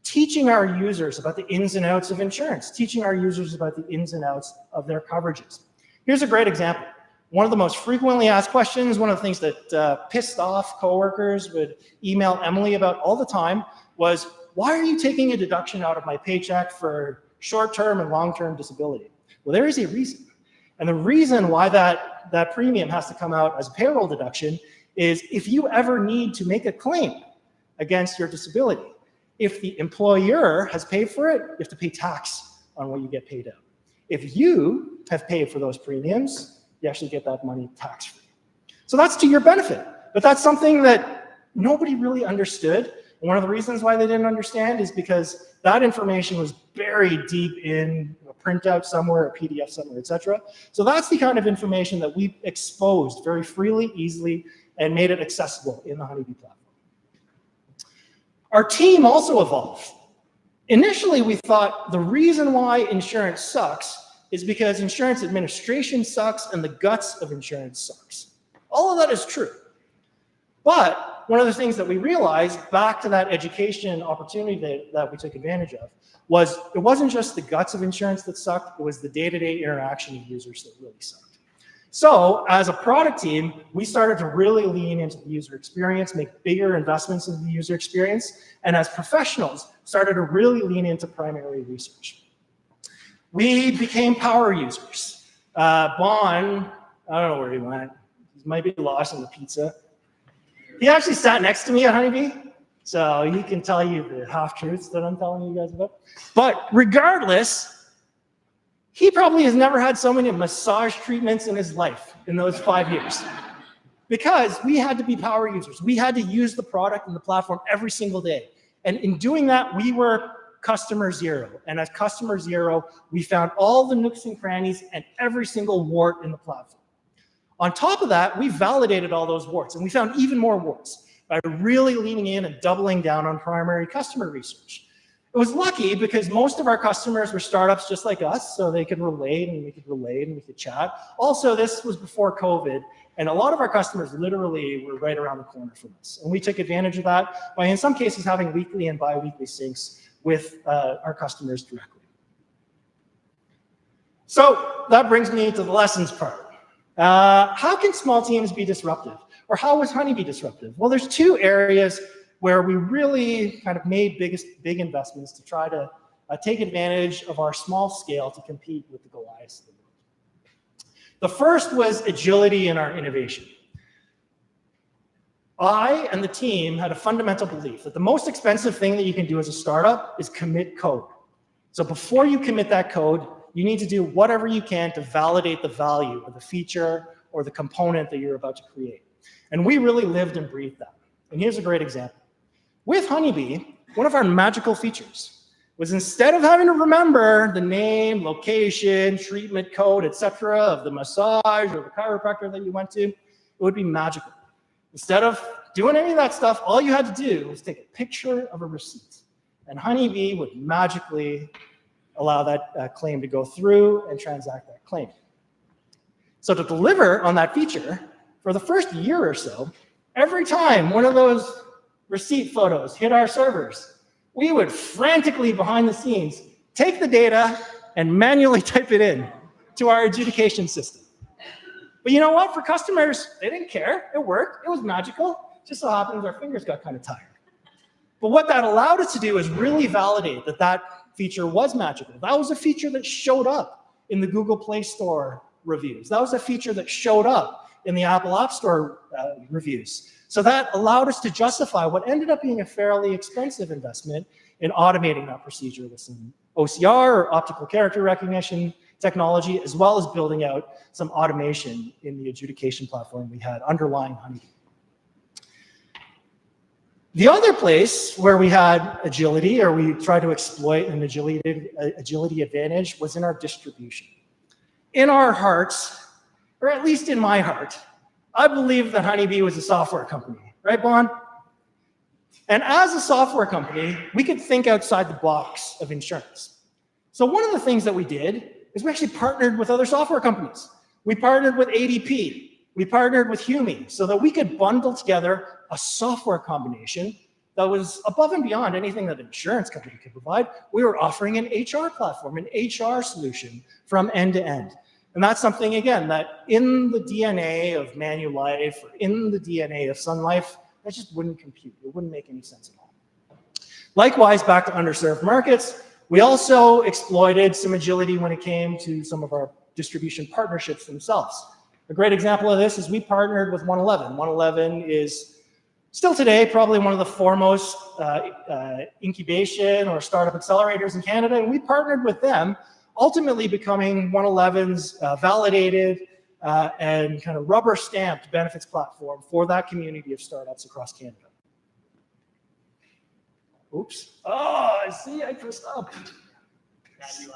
teaching our users about the ins and outs of insurance, teaching our users about the ins and outs of their coverages. Here's a great example. One of the most frequently asked questions, one of the things that pissed off coworkers would email Emily about all the time was, why are you taking a deduction out of my paycheck for short-term and long-term disability? Well, there is a reason. And the reason why that premium has to come out as a payroll deduction is if you ever need to make a claim against your disability, if the employer has paid for it, you have to pay tax on what you get paid out. If you have paid for those premiums, you actually get that money tax-free. So that's to your benefit, but that's something that nobody really understood. And one of the reasons why they didn't understand is because that information was buried deep in a printout somewhere, a PDF somewhere, etc. So that's the kind of information that we exposed very freely, easily, and made it accessible in the Honeybee platform. Our team also evolved. Initially, we thought the reason why insurance sucks is because insurance administration sucks and the guts of insurance sucks. All of that is true. But one of the things that we realized, back to that education opportunity that we took advantage of, was it wasn't just the guts of insurance that sucked, it was the day-to-day interaction of users that really sucked. So as a product team, we started to really lean into the user experience, make bigger investments in the user experience, and as professionals, started to really lean into primary research. We became power users. Bon, I don't know where he went. He might be lost in the pizza. He actually sat next to me at Honeybee, so he can tell you the half-truths that I'm telling you guys about. But regardless, he probably has never had so many massage treatments in his life in those 5 years. Because we had to be power users. We had to use the product and the platform every single day. And in doing that, we were customer zero. And as customer zero, we found all the nooks and crannies and every single wart in the platform. On top of that, we validated all those warts, and we found even more warts by really leaning in and doubling down on primary customer research. It was lucky because most of our customers were startups just like us, so they could relate and we could chat. Also, this was before COVID, and a lot of our customers literally were right around the corner from us. And we took advantage of that by, in some cases, having weekly and bi-weekly syncs with our customers directly. So that brings me to the lessons part. How can small teams be disruptive? Or how was Honeybee disruptive? Well, there's two areas where we really kind of made big investments to try to take advantage of our small scale to compete with the Goliaths of the world. The first was agility in our innovation. I and the team had a fundamental belief that the most expensive thing that you can do as a startup is commit code. So before you commit that code, you need to do whatever you can to validate the value of the feature or the component that you're about to create. And we really lived and breathed that. And here's a great example. With Honeybee, one of our magical features was instead of having to remember the name, location, treatment code, etc., of the massage or the chiropractor that you went to, it would be magical. Instead of doing any of that stuff, all you had to do was take a picture of a receipt, and Honeybee would magically allow that claim to go through and transact that claim. So to deliver on that feature, for the first year or so, every time one of those receipt photos hit our servers, we would frantically behind the scenes take the data and manually type it in to our adjudication system. But you know what? For customers, they didn't care. It worked. It was magical. Just so happens our fingers got kind of tired. But what that allowed us to do is really validate that that feature was magical. That was a feature that showed up in the Google Play Store reviews. That was a feature that showed up in the Apple App Store reviews. So that allowed us to justify what ended up being a fairly expensive investment in automating that procedure with some OCR, or optical character recognition technology, as well as building out some automation in the adjudication platform we had underlying Honeybee. The other place where we had agility, or we tried to exploit an agility advantage, was in our distribution. In our hearts, or at least in my heart, I believe that Honeybee was a software company, right, Bon? And as a software company, we could think outside the box of insurance. So one of the things that we did is we actually partnered with other software companies. We partnered with ADP. We partnered with Humi so that we could bundle together a software combination that was above and beyond anything that an insurance company could provide. We were offering an HR platform, an HR solution from end to end. And that's something, again, that in the DNA of Manulife, or in the DNA of Sun Life, that just wouldn't compute. It wouldn't make any sense at all. Likewise, back to underserved markets, we also exploited some agility when it came to some of our distribution partnerships themselves. A great example of this is we partnered with 111. 111 is still today probably one of the foremost incubation or startup accelerators in Canada, and we partnered with them, ultimately becoming 111's validated and kind of rubber-stamped benefits platform for that community of startups across Canada. Oops. Oh, I see, I pressed up.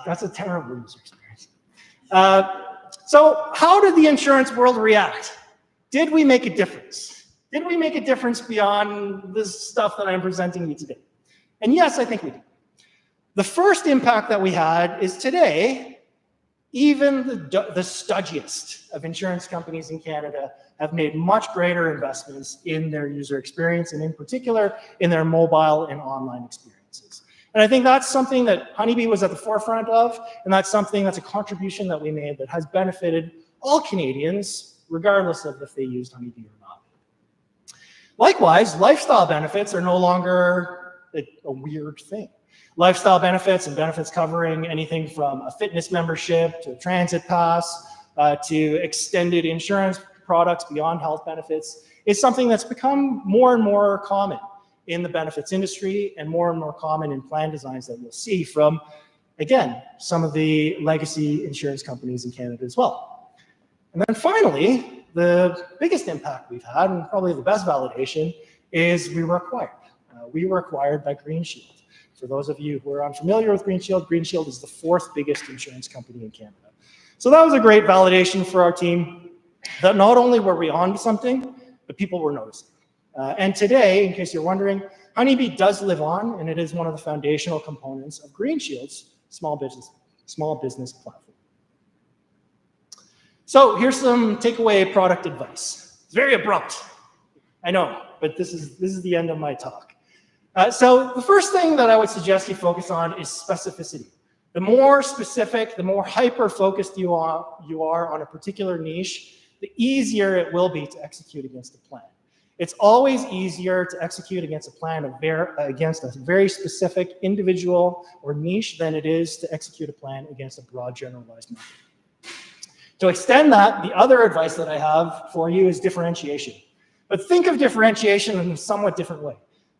That's a terrible user experience. So how did the insurance world react? Did we make a difference? Did we make a difference beyond this stuff that I'm presenting you today? And yes, I think we did. The first impact that we had is today, even the studgiest of insurance companies in Canada have made much greater investments in their user experience, and in particular, in their mobile and online experiences. And I think that's something that Honeybee was at the forefront of, and that's a contribution that we made that has benefited all Canadians, regardless of if they used Honeybee or not. Likewise, lifestyle benefits are no longer a weird thing. Lifestyle benefits and benefits covering anything from a fitness membership to a transit pass to extended insurance products beyond health benefits is something that's become more and more common in the benefits industry and more common in plan designs that we'll see from, again, some of the legacy insurance companies in Canada as well. And then finally, the biggest impact we've had, and probably the best validation, is we were acquired. We were acquired by Green Shield. For those of you who are unfamiliar with Green Shield is the fourth biggest insurance company in Canada. So that was a great validation for our team that not only were we on to something, but people were noticing. And today, in case you're wondering, Honeybee does live on, and it is one of the foundational components of Green Shield's small business platform. So here's some takeaway product advice. It's very abrupt, I know, but this is the end of my talk. So the first thing that I would suggest you focus on is specificity. The more specific, the more hyper-focused you are on a particular niche, the easier it will be to execute against a plan. It's always easier to execute against a plan against a very specific individual or niche than it is to execute a plan against a broad generalized market. To extend that, the other advice that I have for you is differentiation. But think of differentiation in a somewhat different way.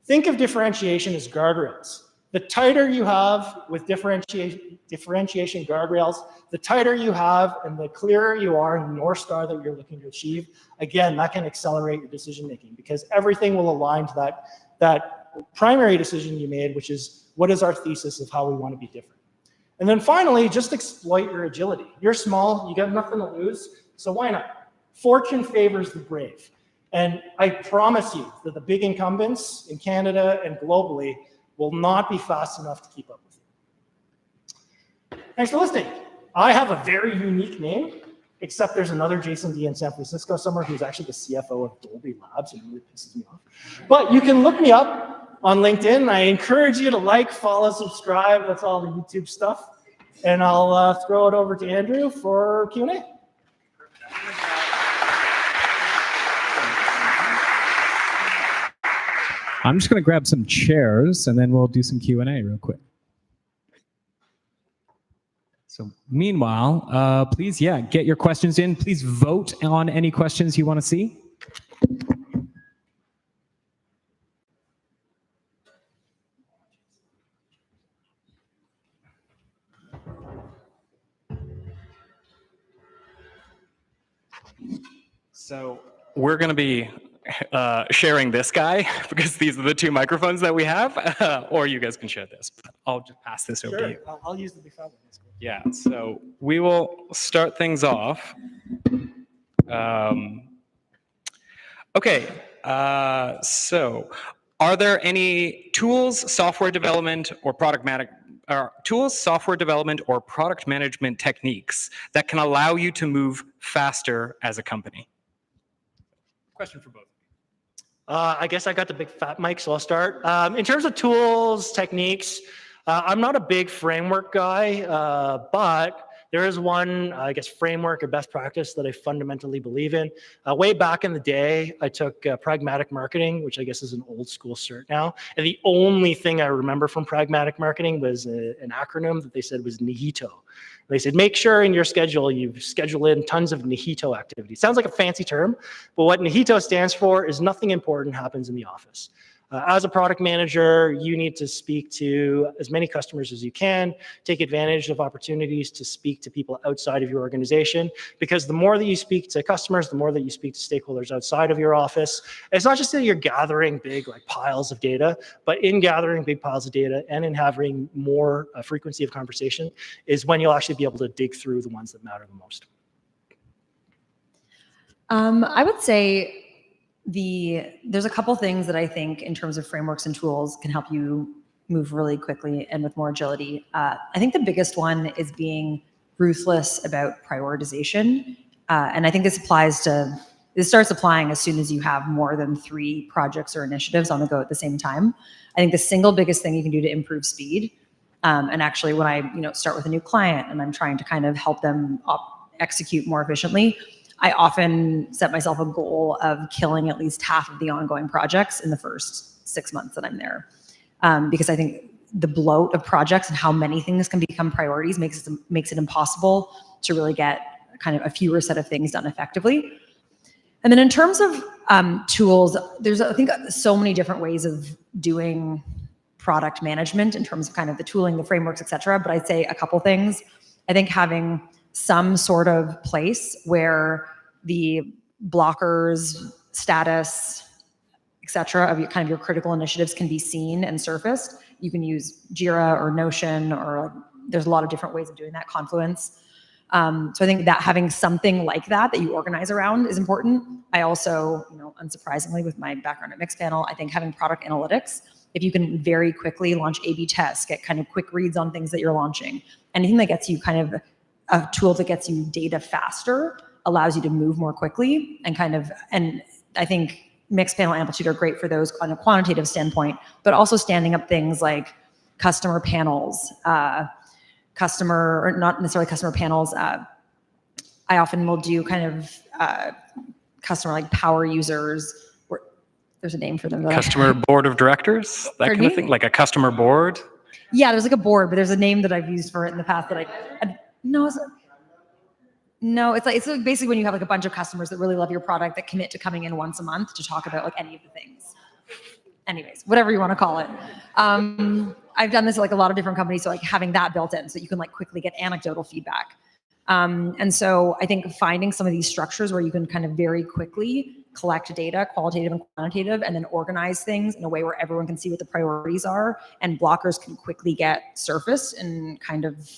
Think of differentiation as guardrails. The tighter you have with differentiation guardrails, the tighter you have and the clearer you are in the North Star that you're looking to achieve, again, that can accelerate your decision making because everything will align to that primary decision you made, which is what is our thesis of how we want to be different. And then finally, just exploit your agility. You're small, you got nothing to lose, so why not? Fortune favors the brave. And I promise you that the big incumbents in Canada and globally will not be fast enough to keep up with you. Thanks for listening. I have a very unique name, except there's another Jason D in San Francisco somewhere who's actually the CFO of Dolby Labs, and it really pisses me off. But you can look me up on LinkedIn. I encourage you to like, follow, subscribe. That's all the YouTube stuff. And I'll throw it over to Andrew for Q&A. I'm just going to grab some chairs, and then we'll do some Q&A real quick. So meanwhile, please, get your questions in. Please vote on any questions you want to see. So we're going to be sharing this guy because these are the two microphones that we have, or you guys can share this. I'll just pass this over to you. I'll use the big fat one. Yeah, so we will start things off. Okay, so are there any tools, software development, or product management techniques that can allow you to move faster as a company? Question for both. I guess I got the big fat mic, so I'll start. In terms of tools, techniques, I'm not a big framework guy, but there is one, I guess, framework or best practice that I fundamentally believe in. Way back in the day, I took pragmatic marketing, which I guess is an old school cert now. And the only thing I remember from pragmatic marketing was an acronym that they said was NIHITO. They said, make sure in your schedule you schedule in tons of NIHITO activities. Sounds like a fancy term, but what NIHITO stands for is nothing important happens in the office. As a product manager, you need to speak to as many customers as you can, take advantage of opportunities to speak to people outside of your organization, because the more that you speak to customers, the more that you speak to stakeholders outside of your office. It's not just that you're gathering big piles of data, but in gathering big piles of data and in having more frequency of conversation is when you'll actually be able to dig through the ones that matter the most. I would say there's a couple things that I think in terms of frameworks and tools can help you move really quickly and with more agility. I think the biggest one is being ruthless about prioritization. And I think this starts applying as soon as you have more than 3 projects or initiatives on the go at the same time. I think the single biggest thing you can do to improve speed, and actually when I start with a new client and I'm trying to kind of help them execute more efficiently, I often set myself a goal of killing at least half of the ongoing projects in the first 6 months that I'm there. Because I think the bloat of projects and how many things can become priorities makes it impossible to really get kind of a fewer set of things done effectively. And then in terms of tools, there's, I think, so many different ways of doing product management in terms of kind of the tooling, the frameworks, et cetera. But I'd say a couple things. I think having some sort of place where the blockers, status, et cetera, of your critical initiatives can be seen and surfaced. You can use Jira or Notion, or there's a lot of different ways of doing that, Confluence. So I think that having something like that you organize around is important. I also, unsurprisingly, with my background at Mixpanel, I think having product analytics, if you can very quickly launch A/B tests, get kind of quick reads on things that you're launching, anything that gets you kind of a tool that gets you data faster allows you to move more quickly and I think Mixpanel, Amplitude are great for those on a quantitative standpoint, but also standing up things like customer panels, or not necessarily customer panels. I often will do kind of customer power users. There's a name for them. Customer board of directors, that kind of thing, like a customer board. Yeah, there's a board, but there's a name that I've used for it in the past that it's basically when you have a bunch of customers that really love your product that commit to coming in once a month to talk about any of the things. Anyways, whatever you want to call it. I've done this at a lot of different companies, so having that built in so you can quickly get anecdotal feedback. And so I think finding some of these structures where you can kind of very quickly collect data, qualitative and quantitative, and then organize things in a way where everyone can see what the priorities are and blockers can quickly get surfaced and kind of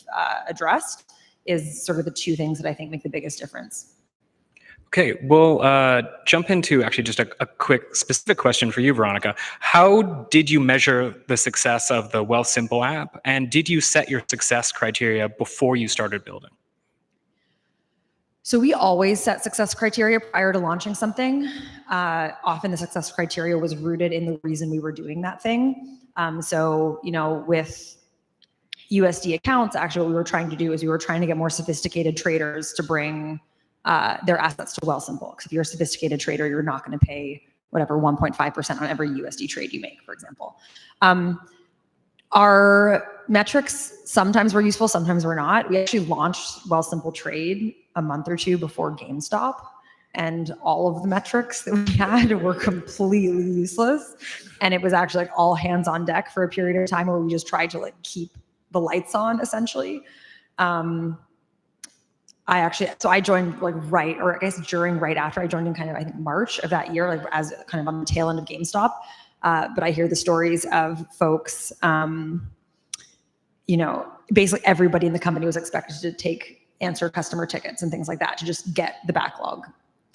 addressed is sort of the 2 things that I think make the biggest difference. Okay, we'll jump into actually just a quick specific question for you, Veronica. How did you measure the success of the Wealthsimple app, and did you set your success criteria before you started building? So we always set success criteria prior to launching something. Often the success criteria was rooted in the reason we were doing that thing. So, with USD accounts, actually what we were trying to do is we were trying to get more sophisticated traders to bring their assets to Wealthsimple. Because if you're a sophisticated trader, you're not going to pay whatever 1.5% on every USD trade you make, for example. Our metrics sometimes were useful, sometimes were not. We actually launched Wealthsimple Trade a month or two before GameStop, and all of the metrics that we had were completely useless. And it was actually like all hands on deck for a period of time where we just tried to like keep the lights on, essentially. I joined like right after I joined in kind of, I think, March of that year, like as kind of on the tail end of GameStop. But I hear the stories of folks, basically everybody in the company was expected to answer customer tickets and things like that to just get the backlog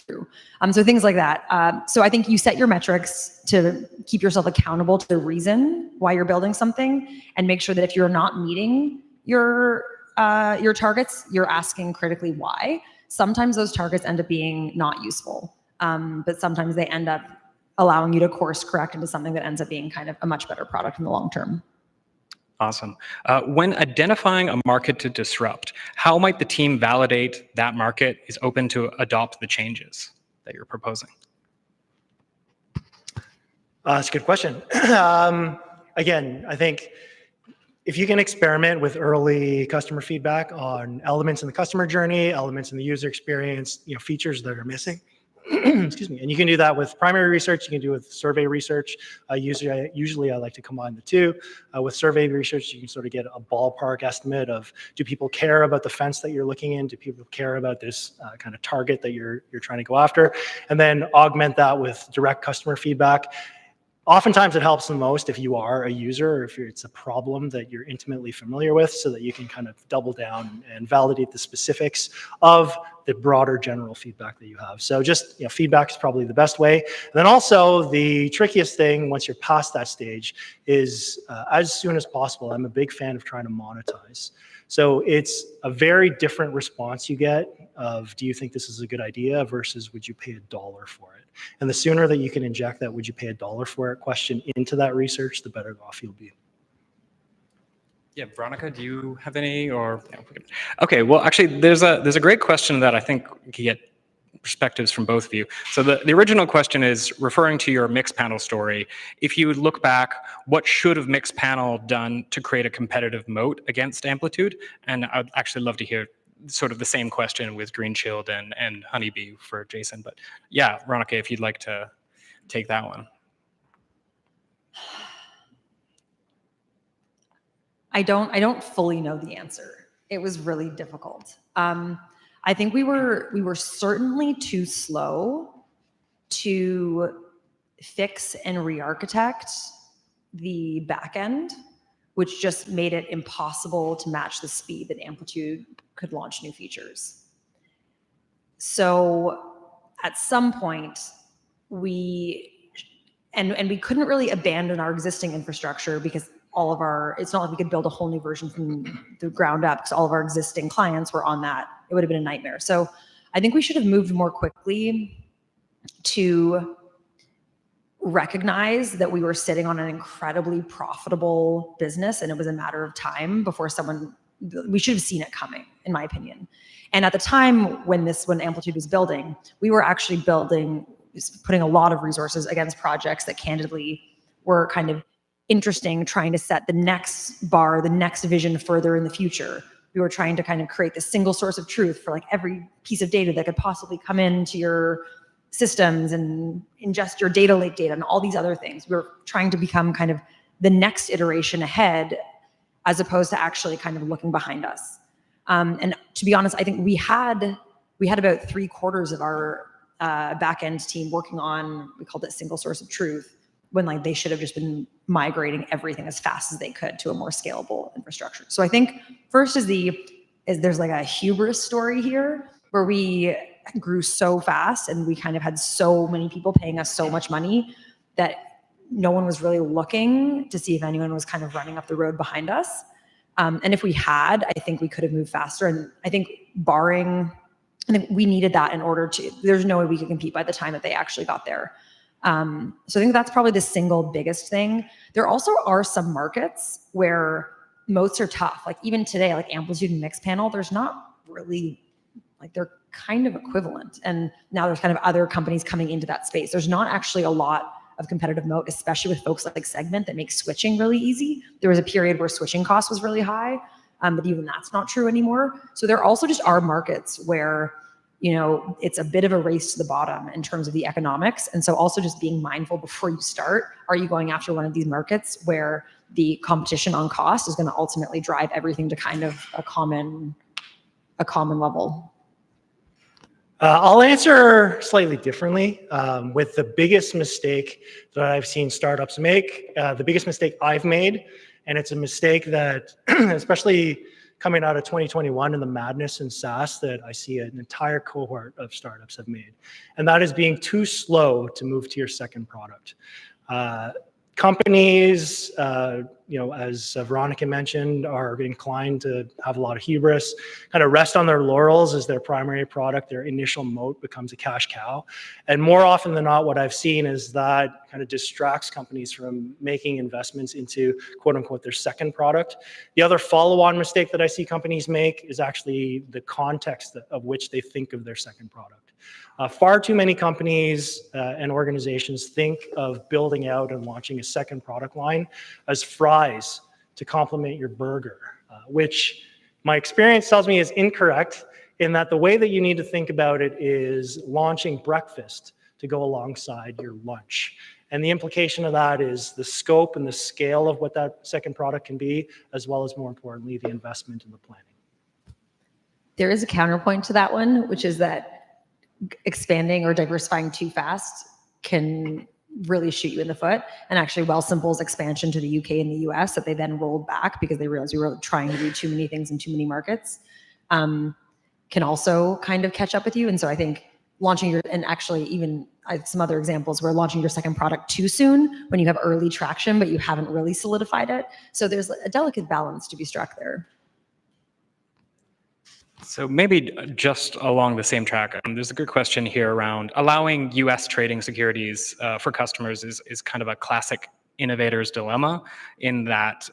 through. So things like that. So I think you set your metrics to keep yourself accountable to the reason why you're building something, and make sure that if you're not meeting your targets, you're asking critically why. Sometimes those targets end up being not useful, but sometimes they end up allowing you to course correct into something that ends up being kind of a much better product in the long term. Awesome. When identifying a market to disrupt, how might the team validate that market is open to adopt the changes that you're proposing? That's a good question. Again, I think if you can experiment with early customer feedback on elements in the customer journey, elements in the user experience, features that are missing, excuse me, and you can do that with primary research, you can do it with survey research. Usually I like to combine the two. With survey research, you can sort of get a ballpark estimate of, do people care about the fence that you're looking in? Do people care about this kind of target that you're trying to go after? And then augment that with direct customer feedback. Oftentimes it helps the most if you are a user, or if it's a problem that you're intimately familiar with, so that you can kind of double down and validate the specifics of the broader general feedback that you have. So just feedback is probably the best way. And then also the trickiest thing once you're past that stage is as soon as possible. I'm a big fan of trying to monetize. So it's a very different response you get of, do you think this is a good idea, versus would you pay $1 for it? And the sooner that you can inject that would you pay $1 for it question into that research, the better off you'll be. Yeah, Veronica, do you have any? Or okay, well, actually, there's a great question that I think we can get perspectives from both of you. So the original question is referring to your Mixpanel story. If you look back, what should have Mixpanel done to create a competitive moat against Amplitude? And I'd actually love to hear sort of the same question with Green Shield and Honeybee for Jason. But yeah, Veronica, if you'd like to take that one. I don't fully know the answer. It was really difficult. I think we were certainly too slow to fix and re-architect the back end, which just made it impossible to match the speed that Amplitude could launch new features. So at some point, we couldn't really abandon our existing infrastructure, because it's not like we could build a whole new version from the ground up, because all of our existing clients were on that. It would have been a nightmare. So I think we should have moved more quickly to recognize that we were sitting on an incredibly profitable business, and it was a matter of time before we should have seen it coming, in my opinion. And at the time when Amplitude was building, we were actually putting a lot of resources against projects that candidly were kind of interesting, trying to set the next bar, the next vision further in the future. We were trying to kind of create the single source of truth for like every piece of data that could possibly come into your systems and ingest your data lake data and all these other things. We were trying to become kind of the next iteration ahead, as opposed to actually kind of looking behind us. And to be honest, I think we had about 3/4 of our backend team working on, we called it single source of truth, when like they should have just been migrating everything as fast as they could to a more scalable infrastructure. So I think first there's like a hubris story here, where we grew so fast, and we kind of had so many people paying us so much money that no one was really looking to see if anyone was kind of running up the road behind us. And if we had, I think we could have moved faster. And I think I think we needed that in order to, there's no way we could compete by the time that they actually got there. So I think that's probably the single biggest thing. There also are some markets where moats are tough. Like even today, like amplitude and mixed panel, there's not really, like they're kind of equivalent. And now there's kind of other companies coming into that space. There's not actually a lot of competitive moat, especially with folks like Segment that makes switching really easy. There was a period where switching cost was really high, but even that's not true anymore. So there also just are markets where, you know, it's a bit of a race to the bottom in terms of the economics. And so also just being mindful before you start, are you going after one of these markets where the competition on cost is going to ultimately drive everything to kind of a common level? I'll answer slightly differently. With the biggest mistake that I've seen startups make, the biggest mistake I've made, and it's a mistake that, especially coming out of 2021 and the madness in SaaS, that I see an entire cohort of startups have made, and that is being too slow to move to your second product. Companies, you know, as Veronica mentioned, are inclined to have a lot of hubris, kind of rest on their laurels as their primary product. Their initial moat becomes a cash cow. And more often than not, what I've seen is that kind of distracts companies from making investments into quote unquote their second product. The other follow-on mistake that I see companies make is actually the context of which they think of their second product. Far too many companies and organizations think of building out and launching a second product line as fries to complement your burger, which my experience tells me is incorrect, in that the way that you need to think about it is launching breakfast to go alongside your lunch. And the implication of that is the scope and the scale of what that second product can be, as well as, more importantly, the investment and the planning. There is a counterpoint to that one, which is that expanding or diversifying too fast can really shoot you in the foot. And actually Wealthsimple's expansion to the UK and the US that they then rolled back because they realized we were trying to do too many things in too many markets, can also kind of catch up with you. And so I think launching your, and actually even I have some other examples where launching your second product too soon when you have early traction, but you haven't really solidified it. So there's a delicate balance to be struck there. So maybe just along the same track, there's a good question here around allowing US trading securities for customers is kind of a classic innovator's dilemma, in that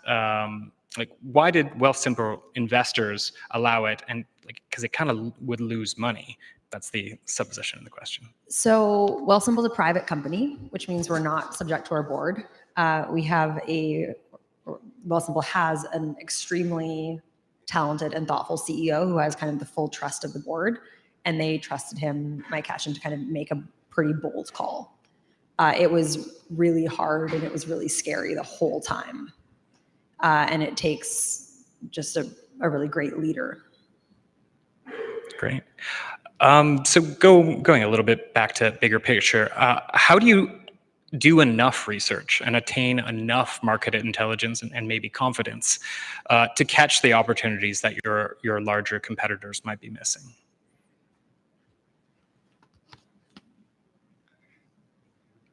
like, why did Wealthsimple investors allow it? And like, because it kind of would lose money. That's the supposition of the question. So Wealthsimple is a private company, which means we're not subject to our board. Wealthsimple has an extremely talented and thoughtful CEO who has kind of the full trust of the board, and they trusted him, Mike Cashin, to kind of make a pretty bold call. It was really hard and it was really scary the whole time. And it takes just a really great leader. Great. So going a little bit back to bigger picture, how do you do enough research and attain enough market intelligence and maybe confidence to catch the opportunities that your larger competitors might be missing?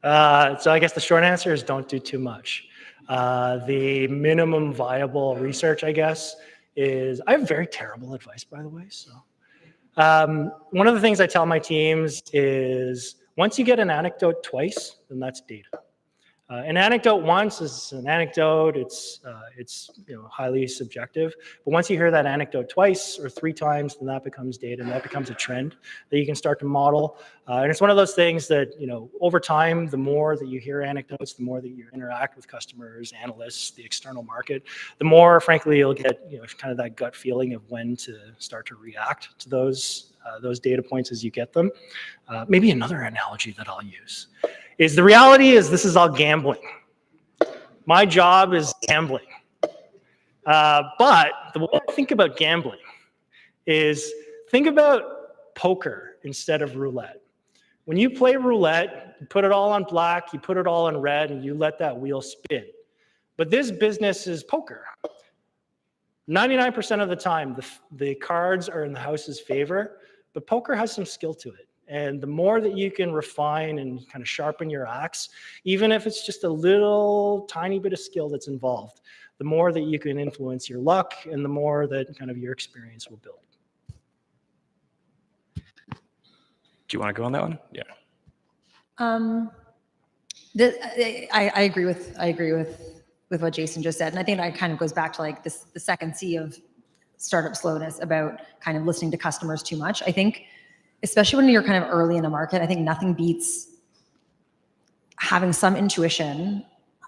So I guess the short answer is don't do too much. The minimum viable research, I guess, is, I have very terrible advice, by the way. So one of the things I tell my teams is, once you get an anecdote twice, then that's data. An anecdote once is an anecdote. It's highly subjective. But once you hear that anecdote twice or three times, then that becomes data, and that becomes a trend that you can start to model. And it's one of those things that, over time, the more that you hear anecdotes, the more that you interact with customers, analysts, the external market, the more, frankly, you'll get kind of that gut feeling of when to start to react to those data points as you get them. Maybe another analogy that I'll use is, the reality is this is all gambling. My job is gambling. But the way I think about gambling is, think about poker instead of roulette. When you play roulette, you put it all on black, you put it all on red, and you let that wheel spin. But this business is poker. 99% of the time, the cards are in the house's favor, but poker has some skill to it. And the more that you can refine and kind of sharpen your axe, even if it's just a little tiny bit of skill that's involved, the more that you can influence your luck and the more that kind of your experience will build. Do you want to go on that one? Yeah. I agree with what Jason just said, and I think that kind of goes back to like this, the second C of startup slowness, about kind of listening to customers too much. I think, especially when you're kind of early in a market, I think nothing beats having some intuition.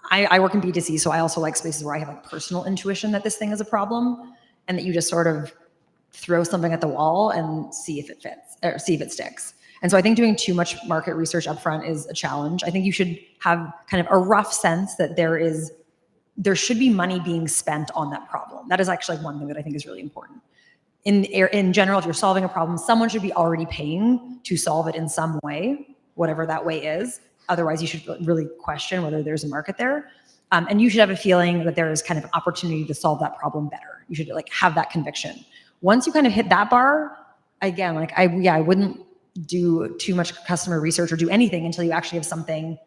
I work in B2C, so I also like spaces where I have like personal intuition that this thing is a problem, and that you just sort of throw something at the wall and see if it fits or see if it sticks. And so I think doing too much market research upfront is a challenge. I think you should have kind of a rough sense that there should be money being spent on that problem. That is actually one thing that I think is really important. In general, if you're solving a problem, someone should be already paying to solve it in some way, whatever that way is. Otherwise, you should really question whether there's a market there. And you should have a feeling that there is kind of opportunity to solve that problem better. You should like have that conviction. Once you kind of hit that bar, again, like I wouldn't do too much customer research or do anything until you actually have something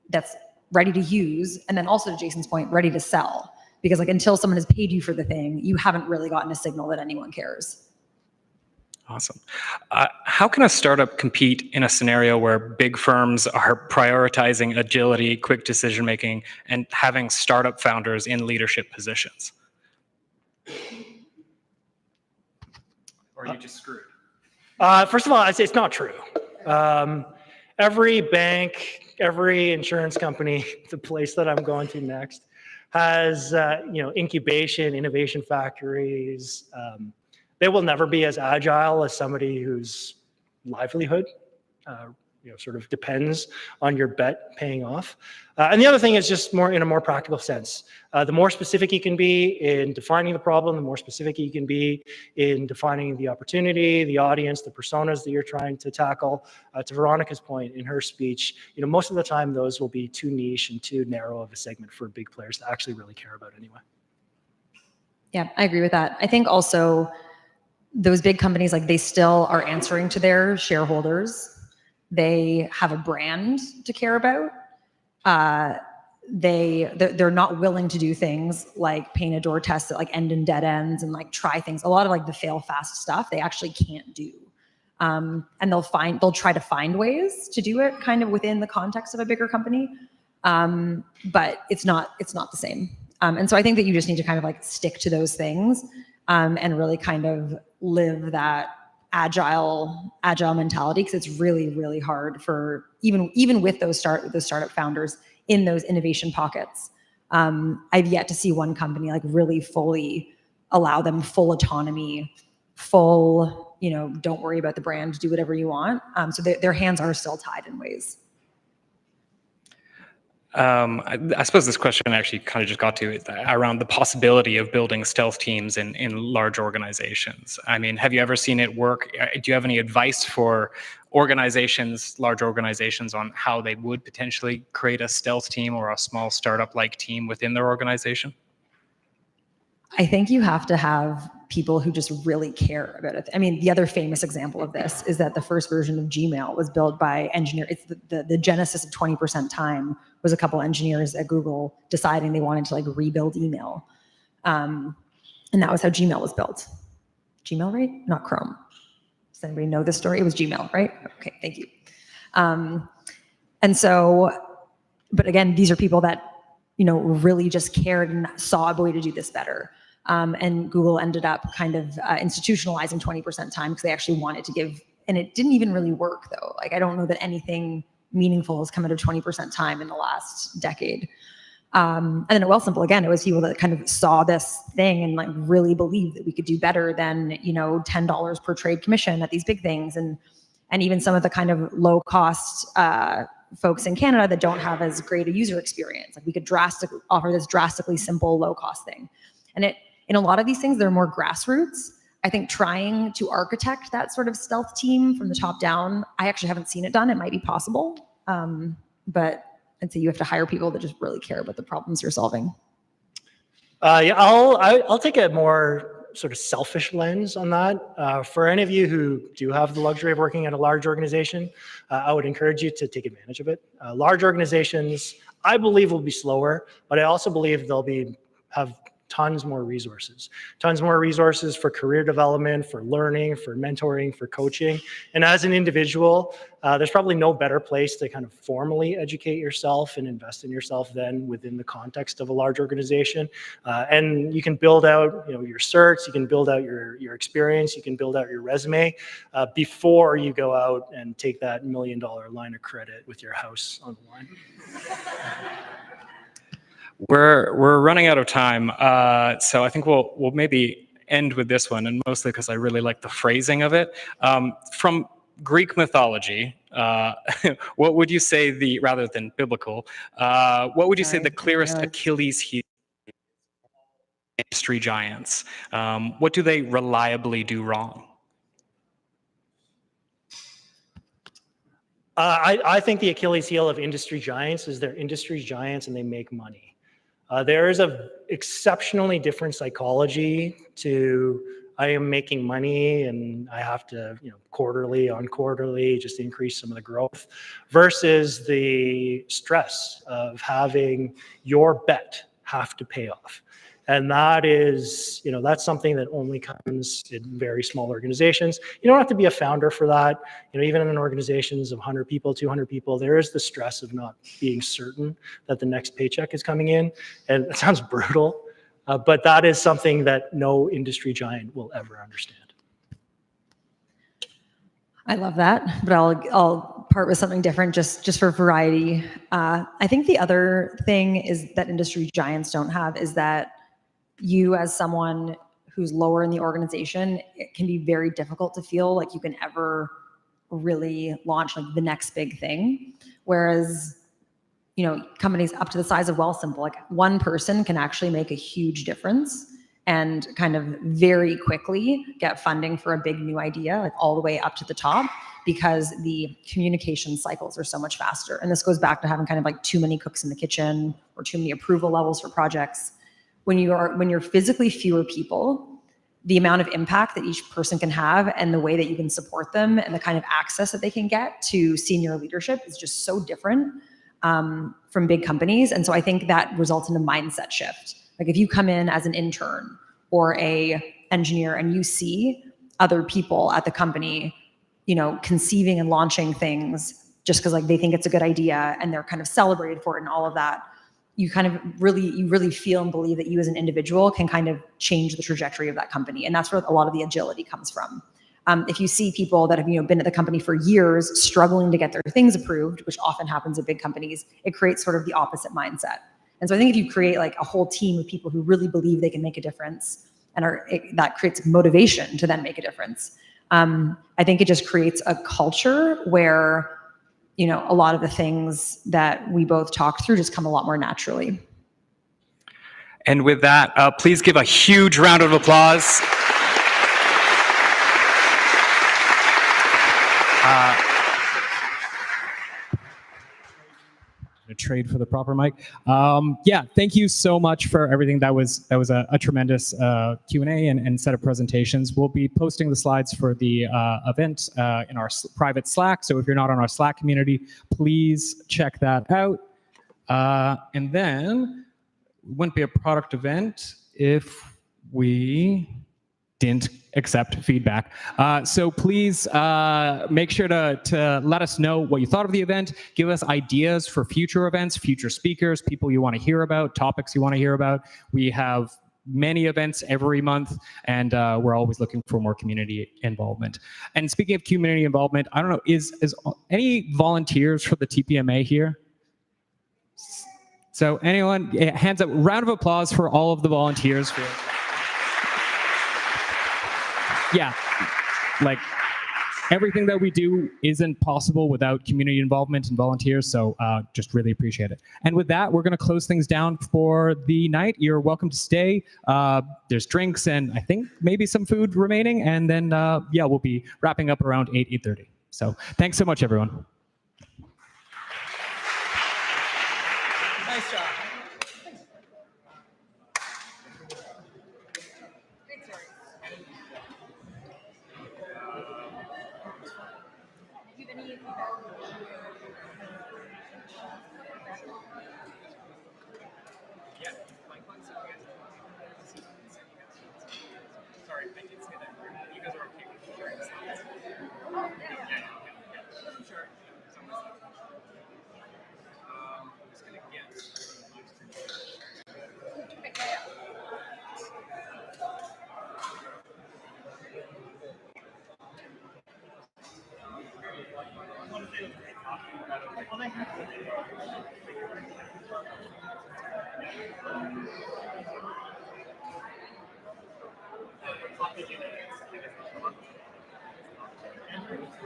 that's ready to use. And then also, to Jason's point, ready to sell. Because like until someone has paid you for the thing, you haven't really gotten a signal that anyone cares. Awesome. How can a startup compete in a scenario where big firms are prioritizing agility, quick decision-making, and having startup founders in leadership positions? Or are you just screwed? First of all, I'd say it's not true. Every bank, every insurance company, the place that I'm going to next, has incubation, innovation factories. They will never be as agile as somebody whose livelihood sort of depends on your bet paying off. And the other thing is just more in a more practical sense. The more specific you can be in defining the problem, the more specific you can be in defining the opportunity, the audience, the personas that you're trying to tackle. To Veronica's point in her speech, most of the time those will be too niche and too narrow of a segment for big players to actually really care about anyway. Yeah, I agree with that. I think also those big companies, like they still are answering to their shareholders. They have a brand to care about. They're not willing to do things like paint a door test that like end in dead ends and like try things. A lot of like the fail fast stuff they actually can't do. And they'll try to find ways to do it kind of within the context of a bigger company. But it's not the same. And so I think that you just need to kind of like stick to those things and really kind of live that agile mentality, because it's really, really hard for even with those startup founders in those innovation pockets. I've yet to see one company like really fully allow them full autonomy, full, don't worry about the brand, do whatever you want. So their hands are still tied in ways. I suppose this question actually kind of just got to around the possibility of building stealth teams in large organizations. I mean, have you ever seen it work? Do you have any advice for large organizations, on how they would potentially create a stealth team or a small startup-like team within their organization? I think you have to have people who just really care about it. I mean, the other famous example of this is that the first version of Gmail was built by engineers. It's the genesis of 20% time was a couple engineers at Google deciding they wanted to like rebuild email. And that was how Gmail was built. Gmail, right? Not Chrome. Does anybody know this story? It was Gmail, right? Okay, thank you. And so, but again, these are people that, really just cared and saw a way to do this better. And Google ended up kind of institutionalizing 20% time because they actually wanted to give, and it didn't even really work though. Like, I don't know that anything meaningful has come out of 20% time in the last decade. And then at Wealthsimple, again, it was people that kind of saw this thing and like really believed that we could do better than, $10 per trade commission at these big things. And even some of the kind of low cost folks in Canada that don't have as great a user experience. Like we could offer this drastically simple, low cost thing. And in a lot of these things, they're more grassroots. I think trying to architect that sort of stealth team from the top down, I actually haven't seen it done. It might be possible. But I'd say you have to hire people that just really care about the problems you're solving. I'll take a more sort of selfish lens on that. For any of you who do have the luxury of working at a large organization, I would encourage you to take advantage of it. Large organizations, I believe, will be slower, but I also believe they'll have tons more resources for career development, for learning, for mentoring, for coaching. And as an individual, there's probably no better place to kind of formally educate yourself and invest in yourself than within the context of a large organization. And you can build out, your certs, you can build out your experience, you can build out your resume before you go out and take that $1 million line of credit with your house on the line. We're running out of time, so I think we'll maybe end with this one, and mostly because I really like the phrasing of it. From Greek mythology, what would you say rather than biblical, what would you say the clearest Achilles heel industry giants? What do they reliably do wrong? I think the Achilles heel of industry giants is they're industry giants and they make money. There is a exceptionally different psychology to I am making money and I have to, quarterly on quarterly just increase some of the growth versus the stress of having your bet have to pay off. And that is, that's something that only comes in very small organizations. You don't have to be a founder for that. Even in organizations of 100 people, 200 people, there is the stress of not being certain that the next paycheck is coming in. And it sounds brutal, but that is something that no industry giant will ever understand. I love that, but I'll part with something different just for variety. I think the other thing is that industry giants don't have is that you as someone who's lower in the organization, it can be very difficult to feel like you can ever really launch like the next big thing. Whereas, companies up to the size of Wealthsimple, like one person can actually make a huge difference and kind of very quickly get funding for a big new idea, like all the way up to the top, because the communication cycles are so much faster. And this goes back to having kind of like too many cooks in the kitchen or too many approval levels for projects. When you're physically fewer people, the amount of impact that each person can have and the way that you can support them and the kind of access that they can get to senior leadership is just so different from big companies. And so I think that results in a mindset shift. Like if you come in as an intern or a engineer and you see other people at the company, conceiving and launching things just because like they think it's a good idea and they're kind of celebrated for it and all of that, you kind of really feel and believe that you as an individual can kind of change the trajectory of that company. And that's where a lot of the agility comes from. If you see people that have been at the company for years struggling to get their things approved, which often happens at big companies, it creates sort of the opposite mindset. And so I think if you create like a whole team of people who really believe they can make a difference and that creates motivation to then make a difference. I think it just creates a culture where a lot of the things that we both talked through just come a lot more naturally. And with that, please give a huge round of applause. A trade for the proper mic. Thank you so much for everything. That was a tremendous Q&A and set of presentations. We'll be posting the slides for the event in our private Slack. So if you're not on our Slack community, please check that out. And then it wouldn't be a product event if we didn't accept feedback. So please make sure to let us know what you thought of the event. Give us ideas for future events, future speakers, people you want to hear about, topics you want to hear about. We have many events every month, and we're always looking for more community involvement. And speaking of community involvement, I don't know, is any volunteers for the TPMA here? So anyone, hands up, round of applause for all of the volunteers. Yeah, like everything that we do isn't possible without community involvement and volunteers, so just really appreciate it. And with that, we're going to close things down for the night. You're welcome to stay. There's drinks and I think maybe some food remaining, and then we'll be wrapping up around 8:30. So thanks so much, everyone. Nice job.